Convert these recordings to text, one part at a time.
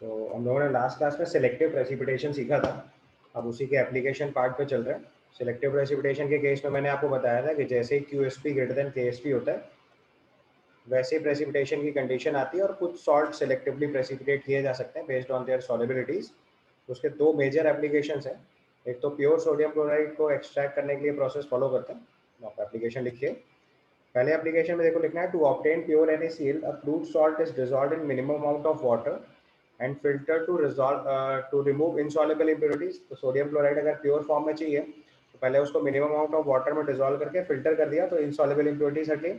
हम लोगों ने लास्ट क्लास में सिलेक्टिव प्रेसिपिटेशन सीखा था। अब उसी के एप्लीकेशन पार्ट पे चल रहे हैं। सिलेक्टिव प्रेसिपिटेशन के केस में मैंने आपको बताया था कि जैसे ही QSP ग्रेटर देन KSP होता है वैसे ही प्रेसिपिटेशन की कंडीशन आती है और कुछ सॉल्ट सिलेक्टिवली प्रेसिपिटेट किए जा सकते हैं बेस्ड ऑन देयर सॉल्युबिलिटीज। उसके दो मेजर एप्लीकेशंस हैं। एक तो प्योर सोडियम क्लोराइड को एक्सट्रैक्ट करने के लिए प्रोसेस फॉलो करते हैं। आप एप्लीकेशन लिखिए। पहले एप्लीकेशन में देखो लिखना है to obtain pure NaCl a crude salt is dissolved in minimum amount of water and filter to resolve to remove insoluble impurities. तो सोडियम क्लोराइड अगर प्योर फॉर्म में चाहिए तो पहले उसको मिनिमम अमाउंट ऑफ वाटर में डिसॉल्व करके filter कर दिया तो इनसॉल्युबल इम्प्योरिटीज हटी।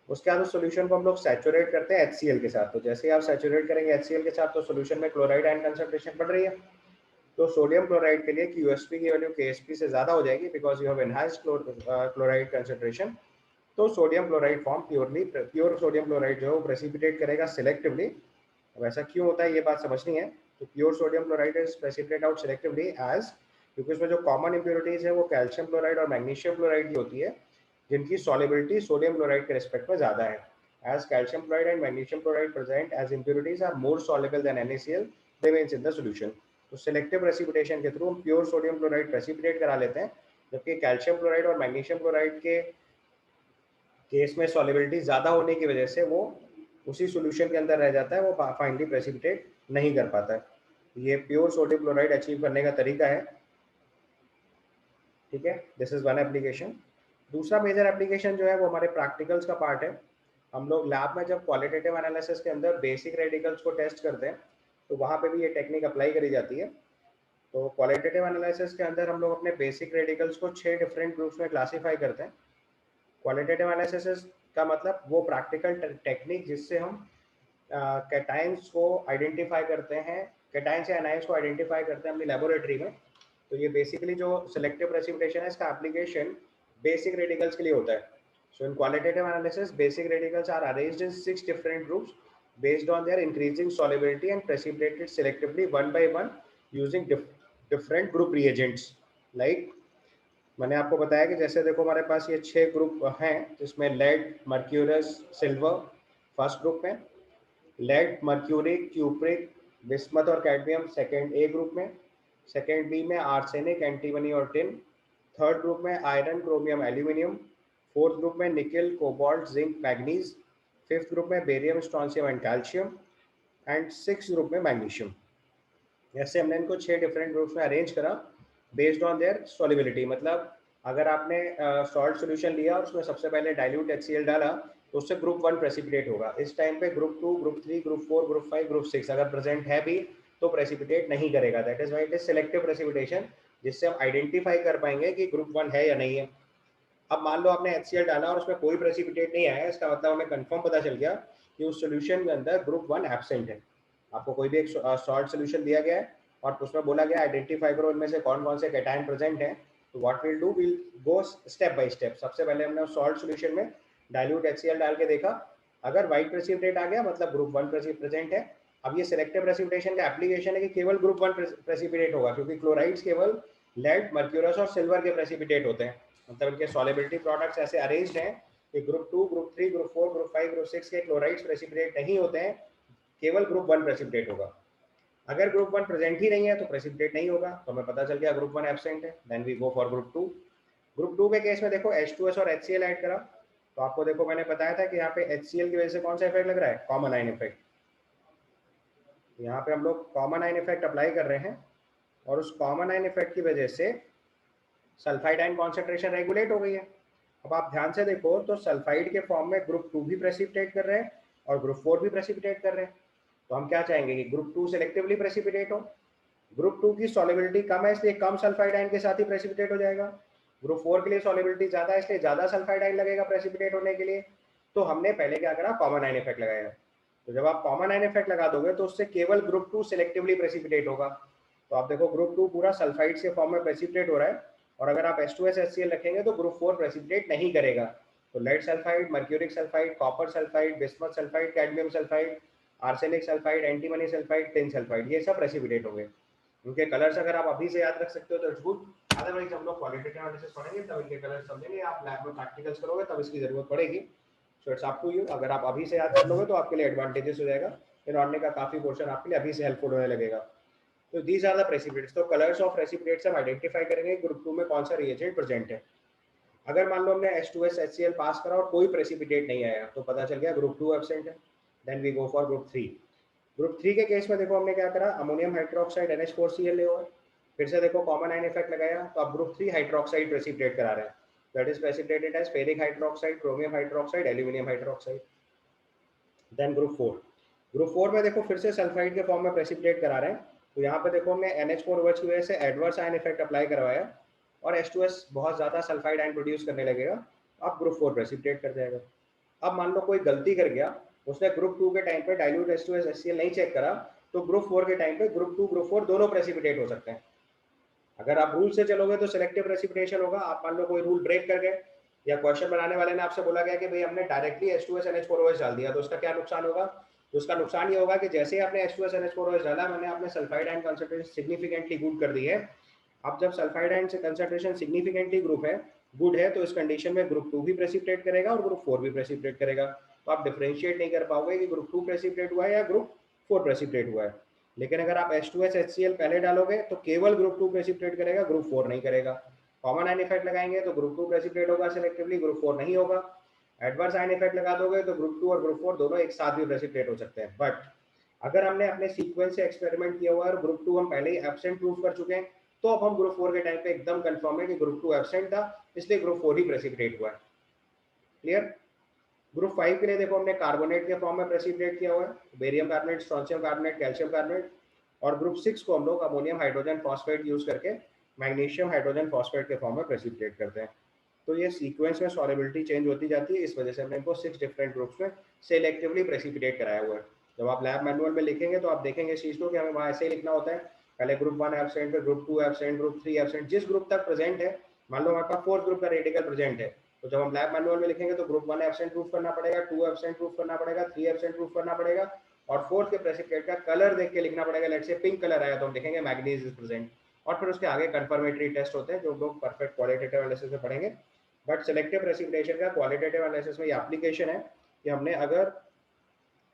उसके बाद उस सोल्यूशन को हम लोग सैचुरेट करते हैं HCl के साथ। तो जैसे ही आप सैचुरेट करेंगे HCl के साथ तो सोल्यूशन में क्लोराइड आयन कंसंट्रेशन बढ़ रही है। तो सोडियम क्लोराइड के लिए QSP की वैल्यू KSP से ज़्यादा हो जाएगी because you have enhanced chloride concentration. तो sodium chloride form pure sodium chloride जो है वो प्रेसिपिटेट करेगा सिलेक्टिवली। अब ऐसा क्यों होता है ये बात समझनी है। तो pure sodium chloride is precipitate out selectively as क्योंकि उसमें जो कॉमन इम्प्योरिटीज है वो कैल्शियम क्लोराइड और मैग्नीशियम क्लोराइड की होती है जिनकी सॉल्युबिलिटी सोडियम क्लोराइड के रिस्पेक्ट में ज़्यादा है। As calcium chloride and magnesium chloride present as impurities are more soluble than NaCl remains in the solution. तो सिलेक्टिव प्रेसिपिटेशन के थ्रू हम प्योर सोडियम क्लोराइड प्रेसिपिटेट करा लेते हैं जबकि कैल्शियम क्लोराइड और मैग्नीशियम क्लोराइड के केस में सॉल्युबिलिटी ज़्यादा होने की वजह से वो उसी सोल्यूशन के अंदर रह जाता है, वो फाइनली प्रेसिपिटेट नहीं कर पाता है। ये प्योर सोडियम क्लोराइड अचीव करने का तरीका है। ठीक है, दिस इज वन एप्लीकेशन। दूसरा मेजर एप्लीकेशन जो है वो हमारे प्रैक्टिकल्स का पार्ट है। हम लोग लैब में जब क्वालिटेटिव एनालिसिस के अंदर बेसिक रेडिकल्स को टेस्ट करते हैं तो वहाँ पे भी ये टेक्निक अप्लाई करी जाती है। तो क्वालिटेटिव एनालिसिस के अंदर हम लोग अपने बेसिक रेडिकल्स को 6 डिफरेंट ग्रुप्स में क्लासीफाई करते हैं। क्वालिटेटिव एनालिसिस का मतलब वो प्रैक्टिकल टेक्निक जिससे हम कैटाइंस को आइडेंटिफाई करते हैं, कैटाइंस या एनाइंस को आइडेंटिफाई करते हैं अपनी लेबोरेटरी में। तो ये बेसिकली जो सिलेक्टिव प्रेसिपिटेशन है इसका एप्लीकेशन बेसिक रेडिकल्स के लिए होता है। So in qualitative analysis, basic radicals are arranged in 6 different groups based on their increasing solubility and precipitated selectively one by one using different group reagents. Like मैंने आपको बताया कि जैसे देखो हमारे पास ये 6 ग्रुप हैं जिसमें lead, mercurous, silver first group में, लेड, मर्क्यूरी, क्यूप्रिक, बिस्मथ और कैडमियम सेकेंड A ग्रुप में, सेकेंड B में आर्सेनिक, एंटीमनी और टिन, थर्ड ग्रुप में iron, chromium, aluminium, fourth group में nickel, cobalt, zinc, manganese, fifth group में barium, strontium and calcium and six group में magnesium. ऐसे हमने इनको 6 डिफरेंट ग्रुप्स में अरेंज करा बेस्ड ऑन देयर सॉल्युबिलिटी। मतलब अगर आपने सॉल्ट सॉल्यूशन लिया और उसमें सबसे पहले डाइल्यूट HCl डाला तो उससे ग्रुप 1 प्रेसिपिटेट होगा। इस टाइम पे group 2, group 3, group 4, group 5, group 6 अगर प्रेजेंट है भी तो प्रेसिपिटेट नहीं करेगा। That is why it is selective precipitation, जिससे हम आइडेंटिफाई कर पाएंगे कि ग्रुप 1 है या नहीं है। अब मान लो आपने HCl डाला और उसमें कोई प्रेसिपिटेट नहीं आया, इसका मतलब हमें कंफर्म पता चल गया कि उस सोल्यूशन के अंदर ग्रुप 1 एब्सेंट है। आपको कोई भी एक सॉल्ट सोल्यूशन दिया गया है और उसमें बोला गया आइडेंटिफाई करो इनमें से कौन कौन से कैटायन प्रेजेंट हैं। तो what will do, will go step by step. सबसे पहले हमने उस सॉल्ट सोल्यूशन में डाइल्यूट HCl डाल के देखा, अगर व्हाइट प्रेसिपिटेट आ गया मतलब ग्रुप 1 प्रेजेंट है। अब ये सिलेक्टिव प्रेसिपिटेशन का एप्लीकेशन है कि केवल ग्रुप 1 प्रेसिपिटेट होगा क्योंकि क्लोराइड्स केवल लेड, मर्क्यूरस और सिल्वर के प्रेसिपिटेट होते हैं। मतलब इनके सॉल्युबिलिटी प्रोडक्ट्स ऐसे अरेंज्ड हैं कि group 2, group 3, group 4, group 5, group 6 के क्लोराइड्स प्रेसिपिटेट नहीं होते हैं, केवल ग्रुप 1 प्रेसिपिटेट होगा। अगर ग्रुप 1 प्रेजेंट ही नहीं है तो प्रेसिपिटेट नहीं होगा, तो हमें पता चल गया ग्रुप 1 एब्सेंट है। Then we go for group 2। Group 2 के केस में देखो H2S और HCl ऐड करा तो आपको देखो मैंने बताया था कि यहाँ पे HCl की वजह से कौन सा इफेक्ट लग रहा है, कॉमन आयन इफेक्ट। यहाँ पे हम लोग कॉमन आयन इफेक्ट अप्लाई कर रहे हैं और उस कॉमन आयन इफेक्ट की वजह से सल्फाइड आयन कॉन्सेंट्रेशन रेगुलेट हो गई है। अब आप ध्यान से देखो तो सल्फाइड के फॉर्म में ग्रुप 2 भी प्रेसिपिटेट कर रहे हैं और ग्रुप 4 भी प्रेसिपिटेट कर रहे हैं। तो हम क्या चाहेंगे कि ग्रुप 2 सिलेक्टिवली प्रेसिपिटेट हो। ग्रुप 2 की सॉल्युबिलिटी कम है इसलिए कम सल्फाइड आयन के साथ ही प्रेसिपिटेट हो जाएगा। ग्रुप 4 के लिए सॉल्युबिलिटी ज्यादा है इसलिए ज्यादा सल्फाइड आयन लगेगा प्रेसिपिटेट होने के लिए। तो हमने पहले क्या करा, कॉमन आयन इफेक्ट लगाया। तो जब आप कॉमन आयन इफेक्ट लगा दोगे तो उससे केवल ग्रुप 2 सिलेक्टिवली प्रेसिपिटेट होगा। तो आप देखो ग्रुप 2 पूरा सल्फाइड के फॉर्म में प्रेसिपिटेट हो रहा है और अगर आप H2S HCl रखेंगे तो ग्रुप 4 प्रेसिपिटेट नहीं करेगा। तो lead sulphide, mercuric sulphide, copper sulphide, bismuth sulphide, cadmium sulphide, arsenic sulphide, antimony sulphide, tin sulphide, ये सब प्रेसिपिटेट होंगे। उनके कलर्स अगर आप अभी से याद रख सकते हो तो इट्स गुड। अदरवाइज हम लोग क्वालिटेटिव एनालिसिस पढ़ेंगे तब इनके कलर्स समझेंगे, आप लैब में प्रैक्टिकल्स करोगे तब इसकी जरूरत पड़ेगी। So it's up to you, अगर आप अभी से याद कर लोगे तो आपके लिए एडवांटेजेस हो जाएगा। इनऑर्गेनिक का काफी पोर्शन आपके लिए अभी से हेल्पफुल होने लगेगा। तो दीज आर द प्रेसिपिटेट्स। तो कलर्स ऑफ प्रेसिपिटेट्स हम आइडेंटिफाई करेंगे ग्रुप 2 में कौन सा रिएजेंट प्रेजेंट है। अगर मान लो हमने H2S HCl पास करा और कोई प्रेसिपिटेट नहीं आया तो पता चल गया ग्रुप 2 एब्सेंट है। Then we go for group 3। Group 3 के केस में देखो हमने क्या करा, अमोनियम हाइड्रोक्साइड NH4Cl ले हुआ। फिर से देखो कॉमन आयन इफेक्ट लगाया तो अब ग्रुप 3 हाइड्रोक्साइड प्रेसिपिटेट करा रहे हैं। That is precipitated as ferric hydroxide, chromium hydroxide, aluminium hydroxide. Then group 4। Group 4 में देखो फिर से सल्फाइड के फॉर्म में प्रेसिपिटेट करा रहे हैं। तो यहाँ पे देखो हमने NH4OH की वजह से एडवर्स आयन इफेक्ट अप्लाई करवाया और H2S बहुत ज्यादा सल्फाइड आयन प्रोड्यूस करने लगेगा। अब ग्रुप 4 प्रेसिपिटेट कर जाएगा। अब मान लो कोई गलती कर गया, उसने ग्रुप 2 के टाइम पे डाइल्यूट H2S HCl नहीं चेक करा, तो ग्रुप 4 के टाइम पे ग्रुप 2 ग्रुप 4 दोनों प्रेसिपिटेट हो सकते हैं। अगर आप रूल से चलोगे तो सिलेक्टिव प्रेसिपिटेशन होगा। आप मान लो कोई रूल ब्रेक कर गए या क्वेश्चन बनाने वाले ने आपसे बोला गया कि भाई हमने डायरेक्टली H2S NH4OH डाल दिया, तो उसका क्या नुकसान होगा। तो उसका नुकसान ये होगा कि जैसे ही आपने H2S NH4OH डाला, मैंने आपने sulphide ion concentration significantly good कर दी है। अब जब सल्फाइड आयन से कंसंट्रेशन सिग्निफिकेंटली ग्रुप है गुड है, तो इस कंडीशन में ग्रुप 2 भी प्रेसिपिटेट करेगा और ग्रुप 4 भी प्रेसिपिटेट करेगा। तो आप डिफरेंशिएट नहीं कर पाओगे कि ग्रुप 2 प्रेसिपिटेट हुआ है या ग्रुप 4 प्रेसिपिटेट हुआ है। लेकिन अगर आप H2S HCl पहले डालोगे तो केवल ग्रुप 2 प्रेसिपिटेट करेगा, ग्रुप 4 नहीं करेगा। कॉमन आयन इफेक्ट लगाएंगे तो ग्रुप 2 प्रेसिपिटेट होगा सिलेक्टिवली, ग्रुप 4 नहीं होगा। एडवर्स आयन इफेक्ट लगा दोगे तो ग्रुप 2 और ग्रुप 4 दोनों एक साथ भी प्रेसिपिटेट हो सकते हैं। बट अगर हमने अपने सीक्वेंस से एक्सपेरिमेंट किया हुआ है और ग्रुप 2 हम पहले ही एब्सेंट प्रूव कर चुके हैं, तो अब हम ग्रुप 4 के टाइम पे एकदम कंफर्म है कि ग्रुप 2 एब्सेंट था, इसलिए ग्रुप 4 ही प्रेसिपिटेट हुआ है। क्लियर। ग्रुप 5 के लिए देखो हमने कार्बोनेट के फॉर्म में प्रेसिपिटेट किया हुआ है, barium carbonate, strontium carbonate, calcium carbonate. और ग्रुप 6 को हम लोग अमोनियम हाइड्रोजन फॉस्फेट यूज करके मैग्नीशियम हाइड्रोजन फॉस्फेट के फॉर्म में प्रेसिपिटेट करते हैं। तो ये सीक्वेंस में सॉल्युबिलिटी चेंज होती जाती है, इस वजह से हमने इनको 6 डिफरेंट ग्रुप्स में सेलेक्टिवली प्रेसिपिटेट कराया हुआ है। जब आप लैब मैनुअल में लिखेंगे तो आप देखेंगे इस चीज को कि हमें वहाँ ऐसे ही लिखना होता है, पहले ग्रुप 1 एब्सेंट, फिर ग्रुप 2 एब्सेंट, ग्रुप 3 एब्सेंट, जिस ग्रुप तक प्रेजेंट है। मान लो हमारे पास 4th ग्रुप का रेडिकल प्रेजेंट है, तो जब हम लैब मैनुअल में लिखेंगे तो ग्रुप 1 एब्सेंट प्रूफ करना पड़ेगा, 2 एब्सेंट प्रूफ करना पड़ेगा, 3 एब्सेंट प्रूफ करना पड़ेगा और 4th के प्रेसिपिटेट का कलर देख के लिखना पड़ेगा। लेट्स से पिंक कलर आया तो हम लिखेंगे मैग्नीज इज प्रेजेंट। और फिर उसके आगे कंफर्मेटरी टेस्ट होते हैं जो लोग परफेक्ट क्वालिटेटिव एनालिसिस में पढ़ेंगे। बट सिलेक्टिव प्रेसिपिटेशन का क्वालिटेटिव एनालिसिस में ये एप्लीकेशन है कि हमने अगर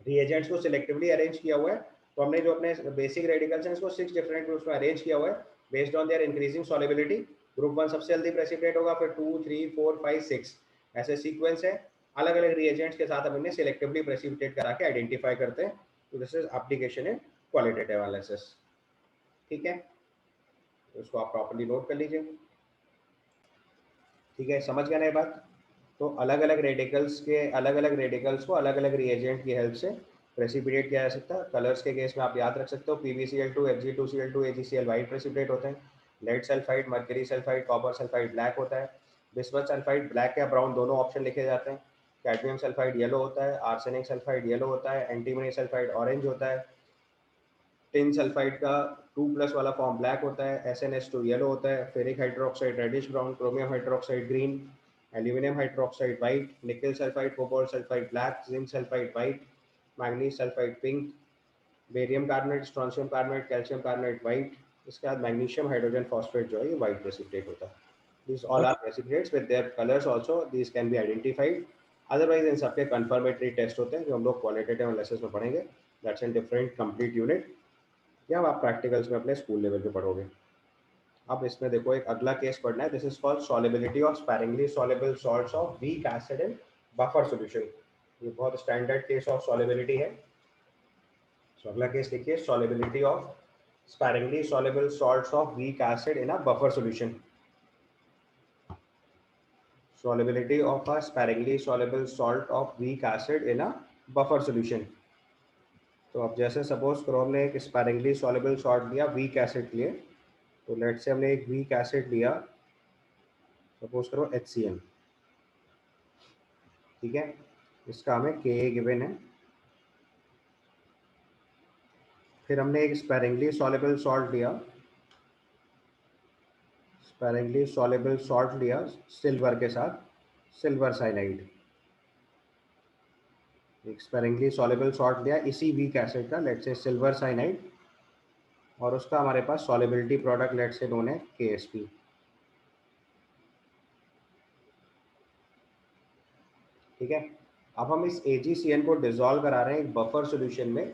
रिएजेंट्स को सिलेक्टिवली अरेंज किया हुआ है, तो हमने जो अपने बेसिक रेडिकल्स हैं इसको 6 डिफरेंट ग्रुप्स में अरेंज किया हुआ है based on their increasing solubility. Group 1 सबसे जल्दी प्रेसिपिटेट होगा, फिर 2 3 4 5 6 ऐसे सीक्वेंस है। अलग अलग रिएजेंट्स के साथ हम इन्हें सिलेक्टिवली प्रेसिपिटेट करा के आइडेंटिफाई करते हैं। तो this is application in qualitative analysis. ठीक है, तो इसको आप प्रॉपर्ली नोट कर लीजिए। ठीक है, समझ गए ना ये बात। तो अलग अलग रेडिकल्स को अलग अलग रिएजेंट की हेल्प से प्रेसिपिटेट किया जा सकता है। कलर्स के केस में आप याद रख सकते हो PbCl2 Ag2Cl2 AgCl white precipitate होते हैं। Lead sulphide, mercury sulphide, copper sulphide black होता है। बिस्मथ सल्फाइड ब्लैक या ब्राउन दोनों ऑप्शन लिखे जाते हैं। कैडमियम सल्फाइड येलो होता है, आर्सेनिक सल्फाइड येलो होता है, एंटीमनी सल्फाइड ऑरेंज होता है। टिन सल्फाइड का 2+ वाला फॉर्म ब्लैक होता है, SnH2 येलो होता है, ferric hydroxide reddish brown, chromium hydroxide green, aluminium hydroxide white, nickel sulphide cobalt sulphide black, zinc sulphide white, manganese sulphide pink, barium carbonate, strontium carbonate, calcium carbonate white. इसके बाद magnesium hydrogen phosphate जो है ये white precipitate होता है। These all are precipitates with their colors also. These can be identified. Otherwise इन सबके confirmatory test होते हैं जो हम लोग क्वालिटेटिव एनालिसिस में पढ़ेंगे। That's in different complete unit या आप प्रैक्टिकल्स में अपने स्कूल लेवल पे पढ़ोगे। अब इसमें देखो एक अगला केस पढ़ना है। This is called solubility of sparingly soluble salts of weak acid in buffer solution. ये बहुत स्टैंडर्ड केस ऑफ सॉलिबिलिटी है। तो अगला केस देखिए, solubility of sparingly soluble salts of weak acid in a buffer solution. Solubility of a sparingly soluble salt of weak acid in a buffer solution। तो अब जैसे suppose करो हमने एक स्पैरिंगली सॉल्युबल सॉल्ट लिया वीक एसिड के लिए। तो लेट से हमने एक वीक एसिड लिया, सपोज करो HCl। ठीक है, इसका हमें Ka गिवन है। फिर हमने एक स्पैरिंगली सॉल्युबल सॉल्ट लिया, स्पैरिंगली सॉल्युबल सॉल्ट लिया सिल्वर के साथ, सिल्वर साइनाइड। एक स्पैरिंगली सॉल्युबल सॉल्ट लिया इसी वीक एसिड का, लेट से सिल्वर साइनाइड, और उसका हमारे पास सॉलिबिलिटी प्रोडक्ट लेट से नोन है KSP। ठीक है, अब हम इस AgCN को डिसॉल्व करा रहे हैं एक बफर सॉल्यूशन में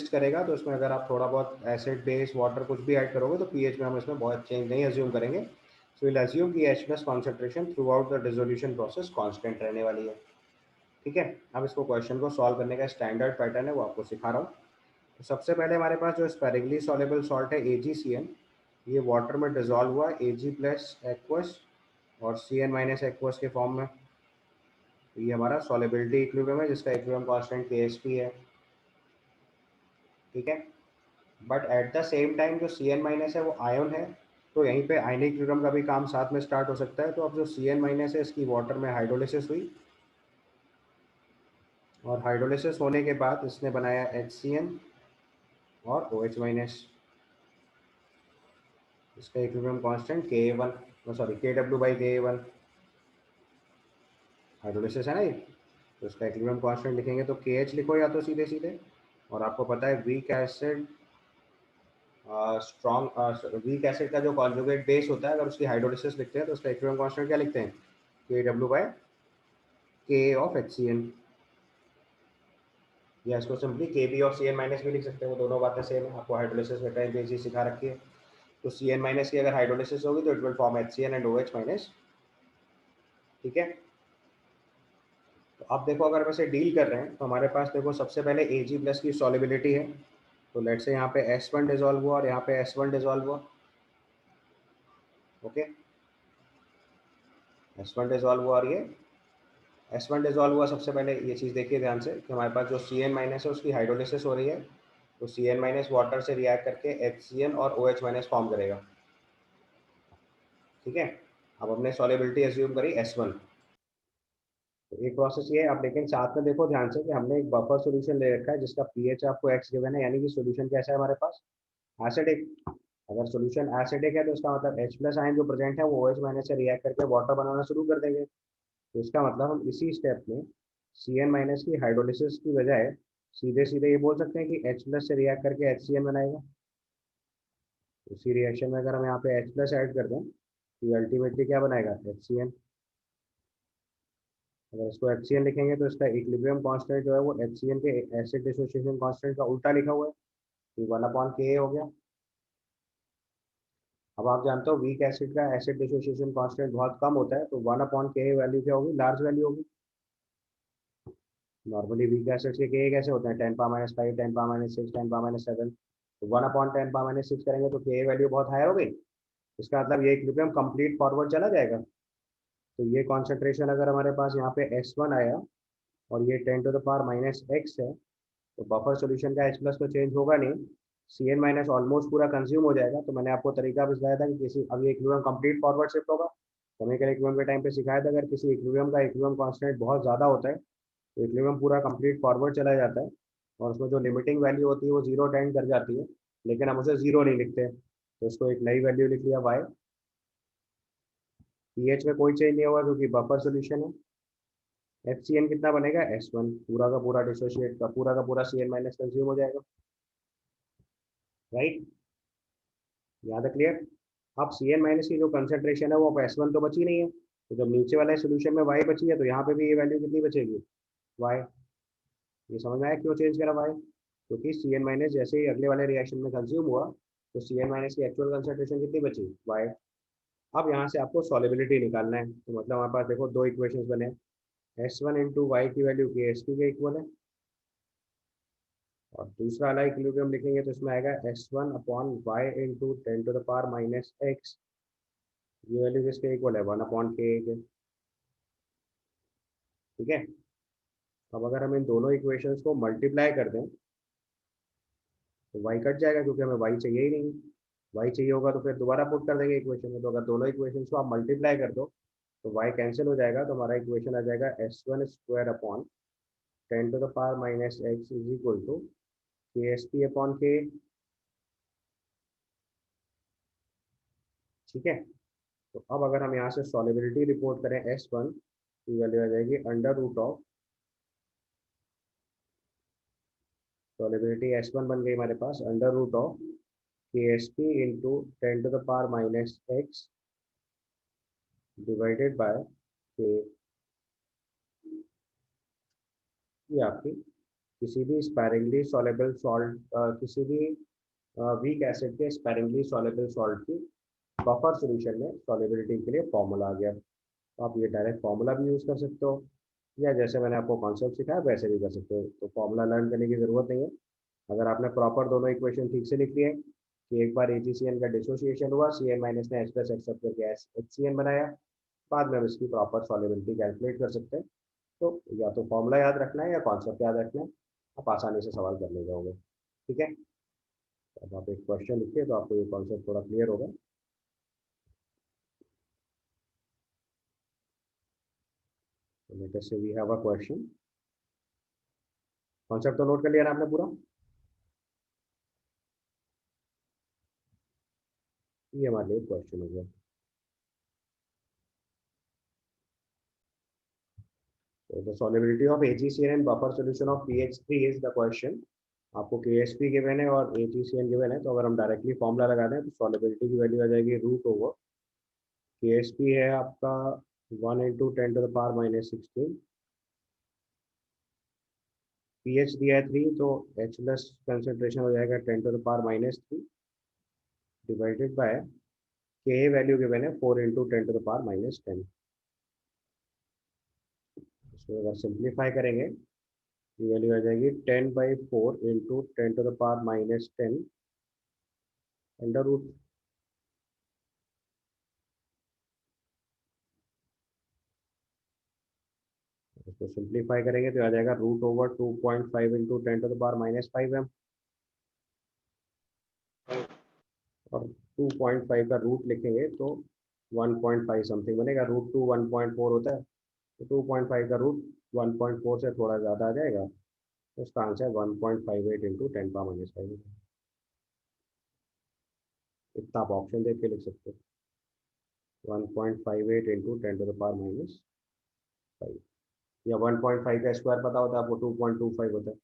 टेस्ट करेगा तो इसमें अगर आप थोड़ा बहुत एसिड बेस वाटर कुछ भी ऐड करोगे तो पीएच में हम इसमें बहुत चेंज नहीं अज्यूम करेंगे। सो विल अज्यूम कि H plus concentration through out the dissolution process constant रहने वाली है। ठीक है, अब इसको क्वेश्चन को सॉल्व करने का स्टैंडर्ड पैटर्न है वो आपको सिखा रहा हूँ। तो सबसे पहले हमारे पास जो स्पेरिगली सॉल्युबल सॉल्ट है AgCN, ये वाटर में डिजोल्व हुआ Ag प्लस एक्वस और Cn माइनस एक्वस के फॉर्म में। तो ये हमारा सॉल्युबिलिटी इक्विलिब्रियम है जिसका इक्विलिब्रियम कांस्टेंट Ksp है। ठीक है, but at the same time जो Cn माइनस है वो आयन है, तो यहीं पे आयनिक इक्विलिब्रियम का भी काम साथ में स्टार्ट हो सकता है। तो अब जो Cn माइनस है इसकी वाटर में हाइड्रोलिसिस हुई और हाइड्रोलिसिस होने के बाद इसने बनाया HCN और OH माइनस, इसका equilibrium constant Ka1 sorry Kw/Ka1 hydrolysis है ना ये। तो इसका इक्विलिब्रियम कांस्टेंट लिखेंगे तो KH लिखो या तो सीधे सीधे, और आपको पता है वीक एसिड वीक एसिड का जो कॉन्जुगेट बेस होता है अगर उसकी हाइड्रोलिसिस लिखते हैं तो उसका इक्विलिब्रियम कांस्टेंट क्या लिखते हैं, Kw/Ka ऑफ HCN, या इसको simply Kb of Cn minus भी लिख सकते हैं, वो दोनों बातें सेम है। आपको हाइड्रोलिसिस में कहीं चीज सिखा रखी है। तो Cn माइनस की अगर हाइड्रोलिसिस होगी तो it will form HCN and OH minus. ठीक है, तो अब देखो अगर वैसे डील कर रहे हैं तो हमारे पास देखो सबसे पहले Ag प्लस की सॉलिबिलिटी है। तो लेट से यहाँ पे S1 डिजोल्व हुआ और यहाँ पे S1 डिजोल्व हुआ। ओके, S1 डिजोल्व हुआ और ये S1 डिजोल्व हुआ। सबसे पहले ये चीज़ देखिए ध्यान से कि हमारे पास जो Cn माइनस है उसकी हाइड्रोलिसिस हो रही है, तो Cn माइनस वाटर से रिएक्ट करके HCN और OH माइनस फॉर्म करेगा। ठीक है, अब हमने सॉलिबिलिटी एज्यूम करी S1। तो एक प्रोसेस ये है। अब लेकिन साथ में देखो ध्यान से कि हमने एक बफर सॉल्यूशन ले रखा है जिसका पीएच आपको x गिवन है, यानी कि सॉल्यूशन कैसा है हमारे पास, एसिडिक। अगर सॉल्यूशन एसिडिक है तो इसका मतलब H प्लस आयन जो प्रेजेंट है वो OH माइनस से रिएक्ट करके वाटर बनाना शुरू कर देंगे। तो इसका मतलब हम इसी स्टेप में Cn माइनस की हाइड्रोलिसिस की बजाय सीधे सीधे ये बोल सकते हैं कि H प्लस से रिएक्ट करके HCN बनाएगा। उसी रिएक्शन में अगर हम यहाँ पे H प्लस ऐड कर दें तो अल्टीमेटली क्या बनाएगा, HCN। अगर इसको HCN लिखेंगे तो इसका इक्विलिब्रियम कांस्टेंट जो है वो HCN के एसिड डिसोसिएशन कांस्टेंट का उल्टा लिखा हुआ है, तो 1/Ka हो गया। अब आप जानते हो वीक एसिड का एसिड डिसोसिएशन कांस्टेंट बहुत कम होता है, तो 1/Ka वैल्यू क्या होगी, लार्ज वैल्यू होगी। नॉर्मली वीक एसिड के Ka कैसे होते हैं, 10⁻⁵, 10⁻⁶, 10⁻⁷। तो 1/10⁻⁶ करेंगे तो Ka वैल्यू बहुत हाई हो गई। इसका मतलब ये इक्विलिब्रियम कंप्लीट फॉरवर्ड चला जाएगा। तो ये कॉन्सेंट्रेशन अगर हमारे पास यहाँ पे S1 आया और ये 10⁻⁻x है, तो बफर सॉल्यूशन का H प्लस तो चेंज होगा नहीं, Cn माइनस ऑलमोस्ट पूरा कंज्यूम हो जाएगा। तो मैंने आपको तरीका बताया था कि किसी अब ये इक्विलिब्रियम कंप्लीट फॉरवर्ड शिफ्ट होगा। केमिकल इक्विलिब्रियम के टाइम पे सिखाया था अगर किसी इक्विलिब्रियम का इक्विलिब्रियम कांस्टेंट बहुत ज़्यादा होता है तो इक्विलिब्रियम पूरा कंप्लीट फॉरवर्ड चला जाता है और उसमें जो लिमिटिंग वैल्यू होती है वो जीरो टेंड कर जाती है, लेकिन हम उसे जीरो नहीं लिखते, तो इसको एक नई वैल्यू लिख लिया y। पीएच में कोई चेंज नहीं होगा क्योंकि बफर सोल्यूशन है। HCN कितना बनेगा, S1, पूरा का पूरा डिसोशिएट का पूरा Cn माइनस कंज्यूम हो जाएगा। राइट, यहाँ तक क्लियर। अब Cn माइनस की जो कंसेंट्रेशन है वो अब S1 तो बची नहीं है, तो जब नीचे वाले सोल्यूशन में y बची है तो यहाँ पे भी ये वैल्यू कितनी बचेगी, y। ये समझ में आया क्यों चेंज करा y, क्योंकि Cn माइनस जैसे ही अगले वाले रिएक्शन में कंज्यूम हुआ तो Cn माइनस की एक्चुअल कंसेंट्रेशन कितनी बची, y। अब यहाँ से आपको सॉलिबिलिटी निकालना है, तो मतलब हमारे पास देखो दो इक्वेशंस बने, S1 इंटू वाई की वैल्यू Ksp के इक्वल है, और दूसरा वाला इक्विलिब्रियम लिखेंगे तो इसमें आएगा S1/y इंटू 10⁻⁻x। ये वैल्यू किसके इक्वल है, 1/Ka के। ठीक है, अब अगर हम इन दोनों इक्वेशंस को मल्टीप्लाई कर दें तो y कट जाएगा क्योंकि हमें y चाहिए ही नहीं। y चाहिए होगा तो फिर दोबारा पुट कर देंगे इक्वेशन में। तो अगर दोनों इक्वेशन को आप मल्टीप्लाई कर दो तो y कैंसिल हो जाएगा, तो हमारा इक्वेशन आ जाएगा s1 square upon 10 to the power minus x is equal to KSP upon k। ठीक है। तो अब अगर हम यहाँ से सॉलिबिलिटी रिपोर्ट करें S1 की वैल्यू आ जाएगी under root of, solubility S1 बन गई हमारे पास under root of KSP into 10 to the power minus x divided by K. ये आपकी किसी भी स्पैरिंगली सॉलेबल सॉल्ट, किसी भी वीक एसिड के स्पैरिंगली सॉलेबल सॉल्ट की बफर सॉल्यूशन में सॉलिबिलिटी के लिए फॉर्मूला आ गया। तो आप ये डायरेक्ट फॉर्मूला भी यूज़ कर सकते हो, या जैसे मैंने आपको कॉन्सेप्ट सिखाया वैसे भी कर सकते हो। तो फॉर्मूला लर्न करने की ज़रूरत नहीं है। अगर आपने प्रॉपर दोनों इक्वेशन ठीक से लिख लिए कि एक बार AgCN का डिसोसिएशन हुआ, CN माइनस ने H प्लस एक्सेप्ट करके HCN बनाया, बाद में हम इसकी प्रॉपर सॉलिबिलिटी कैलकुलेट कर सकते हैं। तो या तो फॉर्मूला याद रखना है या कॉन्सेप्ट याद रखना है, आप आसानी से सवाल कर ले जाओगे। ठीक है। अब आप एक क्वेश्चन लिखिए तो आपको ये कॉन्सेप्ट थोड़ा क्लियर होगा। Let us say we have a question. Concept तो नोट कर लिया ना आपने पूरा? ये हमारे लिए क्वेश्चन हो गया। So the solubility of AgCN and buffer solution of pH3 is the question। आपको KSP गिवन है और AgCN गिवन है, तो अगर हम डायरेक्टली फॉर्मूला लगा दें तो सॉलिबिलिटी की वैल्यू आ जाएगी रूट ओवर, KSP है आपका 1 into 10 to the power minus 16, pH दिया है 3 तो H प्लस कंसेंट्रेशन हो जाएगा 10 to the power minus 3 divided by Ka value given है 4 into 10 to the power minus 10। इसको अगर सिंप्लीफाई करेंगे ये वैल्यू आ जाएगी 10/4 into 10 to the power minus 10 under root. इसको सिंप्लीफाई करेंगे तो आ जाएगा root over 2.5 into 10 to the power minus 5m, और 2.5 का रूट लिखेंगे तो 1.5 समथिंग बनेगा। रूट टू 1.4 होता है, तो 2.5 का रूट 1.4 से थोड़ा ज़्यादा आ जाएगा, तो उसका आंसर 1.58 इंटू 10 पावर माइनस 5। इतना आप ऑप्शन देख के लिख सकते हो, 1.58 into 10 to the power minus 5, या 1.5 का स्क्वायर पता होता है आपको 2.25 होता है,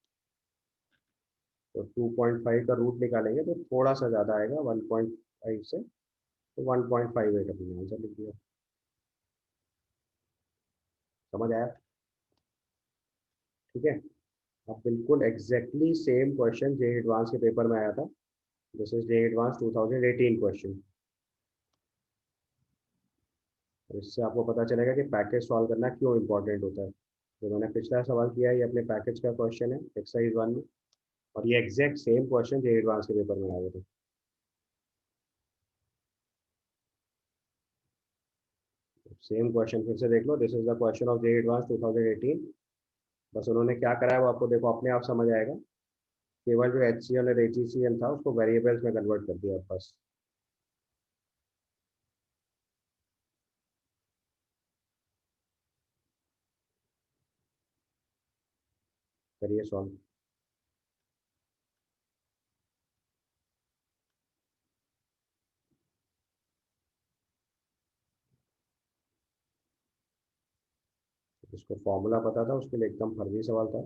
तो 2.5 का रूट निकालेंगे तो थोड़ा सा ज़्यादा आएगा 1.5 से, तो 1.58 अपने आंसर लिख दिया। समझ आया? ठीक है। अब बिल्कुल exactly same question J advance के पेपर में आया था। This is J advance 2018 question. इससे आपको पता चलेगा कि पैकेज सॉल्व करना क्यों इंपॉर्टेंट होता है। जो मैंने पिछला सवाल किया है ये अपने पैकेज का क्वेश्चन है एक्सरसाइज 1 में, और ये exact same question J advance के पेपर में आए थे। सेम क्वेश्चन फिर से देख लो। This is the question of J advance 2018। बस उन्होंने क्या करा है वो आपको देखो अपने आप समझ आएगा। केवल जो HCl और AgCl था उसको वेरिएबल्स में कन्वर्ट कर दिया बस। करिए सॉल्व। जिसको फॉर्मूला पता था उसके लिए एकदम फर्जी सवाल था।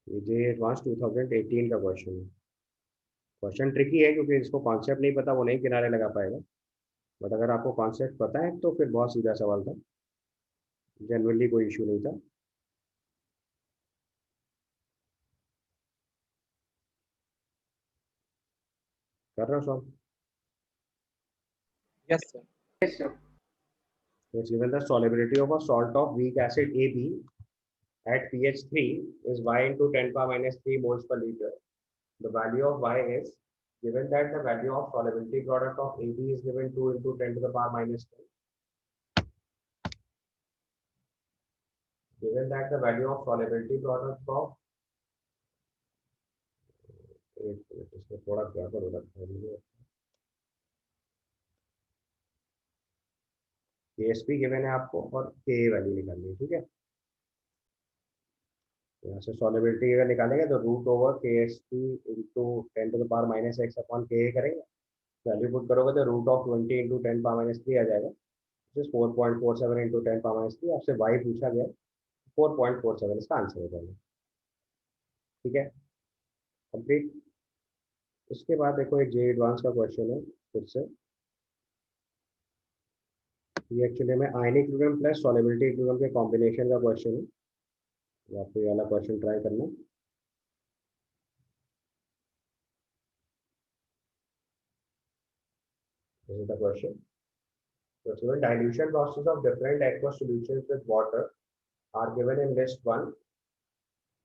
ये जे एडवांस 2018 का क्वेश्चन है। क्वेश्चन ट्रिकी है क्योंकि इसको कॉन्सेप्ट नहीं पता वो नहीं किनारे लगा पाएगा, बट अगर आपको कॉन्सेप्ट पता है तो फिर बहुत सीधा सवाल था, जनरली कोई इशू नहीं था। कर रहा हूँ solve. Yes, sir. So it's given the solubility of a salt of weak acid AB at pH 3 is y into 10 power minus 3 moles per liter. The value of y is given that the value of solubility product of AB is given 2 into 10 to the power minus 10. Given that the value of solubility product of एक minute, इसमें थोड़ा गड़बड़ हो रखा है मुझे। KSP given है आपको और Ka वैल्यू निकालनी है, ठीक है। यहाँ से सॉलिबिलिटी अगर निकालेंगे तो root over KSP into 10⁻⁻x upon Ka करेंगे। वैल्यू पुट करोगे तो रूट ऑफ 20 इंटू 10⁻³ आ जाएगा। 4.47 इंटू 10⁻³ आपसे वाई पूछा गया, 4.47 इसका आंसर हो जाएगा, ठीक है, कंप्लीट। उसके बाद देखो एक जे एडवांस का क्वेश्चन है फिर से। ये एक्चुअली में ionic equilibrium plus solubility equilibrium के कॉम्बिनेशन का क्वेश्चन है, तो आपको ये वाला क्वेश्चन ट्राई करना। This is the question. So student, dilution process of different aqueous solutions with water are given in list 1.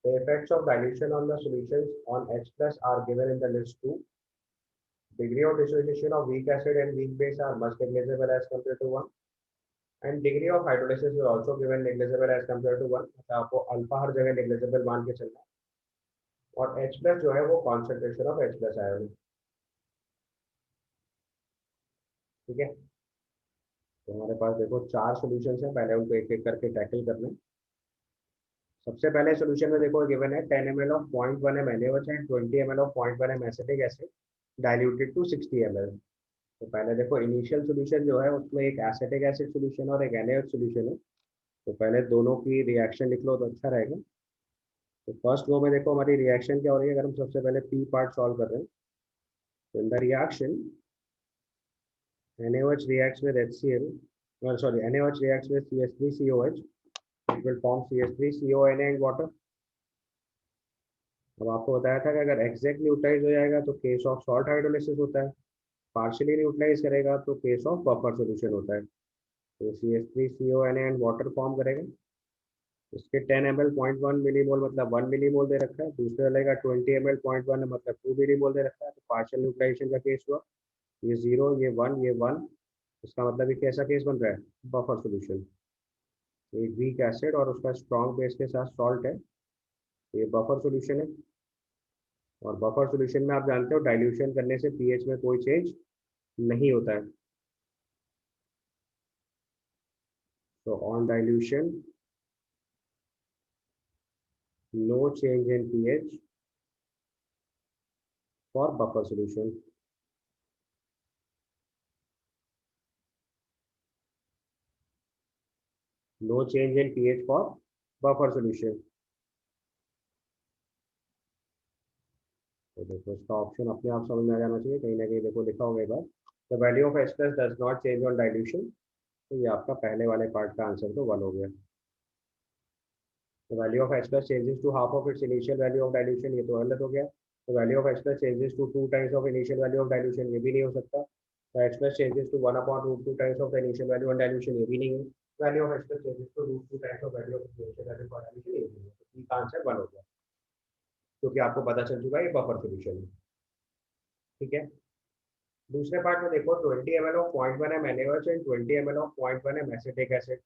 The effects of dilution on the solutions on H plus are given in the list 2. Degree of dissociation of weak acid and weak base are much negligible as compared to 1. And degree of hydrolysis is also given negligible as compared to 1. मतलब आपको alpha हर जगह negligible मान के चलना है। और H plus जो है वो concentration of H plus ion है, ठीक है। तो हमारे पास देखो 4 सॉल्यूशंस हैं, पहले उनको एक एक करके टैकल करना है। सबसे पहले सोल्यूशन में देखो गिवन है 10 ml of 0.1 m NaOH and 20 ml of 0.1 m acetic acid diluted to 60 ml। तो पहले देखो इनिशियल सोल्यूशन जो है उसमें एक एसिटिक एसिड सोल्यूशन और एक NaOH सोल्यूशन है, तो पहले दोनों की रिएक्शन लिख लो तो अच्छा रहेगा। तो फर्स्ट रो में देखो हमारी रिएक्शन क्या हो रही है, अगर हम सबसे पहले पी पार्ट सॉल्व कर रहे हैं तो in the reaction NaOH reacts with HCl, well sorry NaOH reacts with CH3COH, it will form CH3CONA and water। अब आपको बताया था कि अगर एग्जैक्ट न्यूट्रलाइज हो जाएगा तो केस ऑफ सॉल्ट हाइड्रोलिसिस होता है, पार्शियली न्यूट्रलाइज करेगा तो केस ऑफ बफर सॉल्यूशन होता है। तो CH3CONA एंड वाटर फॉर्म करेगा। इसके 10 ml 0.1 मिलीमोल मतलब 1 मिलीमोल दे रखा है, दूसरे वाले का 20 ml 0.1 मतलब 2 मिलीमोल दे रखा है, तो पार्शियल न्यूट्रलाइजेशन का केस हुआ। ये 0 ये 1 ये 1, इसका मतलब ये कैसा केस बन रहा है, बफर सॉल्यूशन। एक वीक एसिड और उसका स्ट्रॉन्ग बेस के साथ सॉल्ट है, तो ये बफर सॉल्यूशन है। और बफर सॉल्यूशन में आप जानते हो डाइल्यूशन करने से पीएच में कोई चेंज नहीं होता है। तो on dilution no change in pH for buffer solution. No change in pH for buffer solution. तो देखो इसका ऑप्शन अपने आप समझ में आ जाना चाहिए, कहीं ना कहीं देखो लिखा होगा एक बार। The value of H plus does not change on dilution. तो ये आपका पहले वाले पार्ट का आंसर तो 1 हो गया। The value of H plus changes to half of its initial value of dilution, ये तो गलत हो गया। The value of H plus changes to 2 times of initial value of dilution, ये भी नहीं हो सकता। The H plus changes to 1 upon root 2 times of the initial value of dilution, ये भी नहीं है। Value of H plus changes to root 2 times of value of initial value of dilution, ये भी नहीं है। तो इसका आंसर 1 हो गया, क्योंकि आपको पता चल चुका है ये बफर सॉल्यूशन है, ठीक है। दूसरे पार्ट में देखो 20 ml of 0.1 m NaOH and 20 ml of 0.1 m acetic acid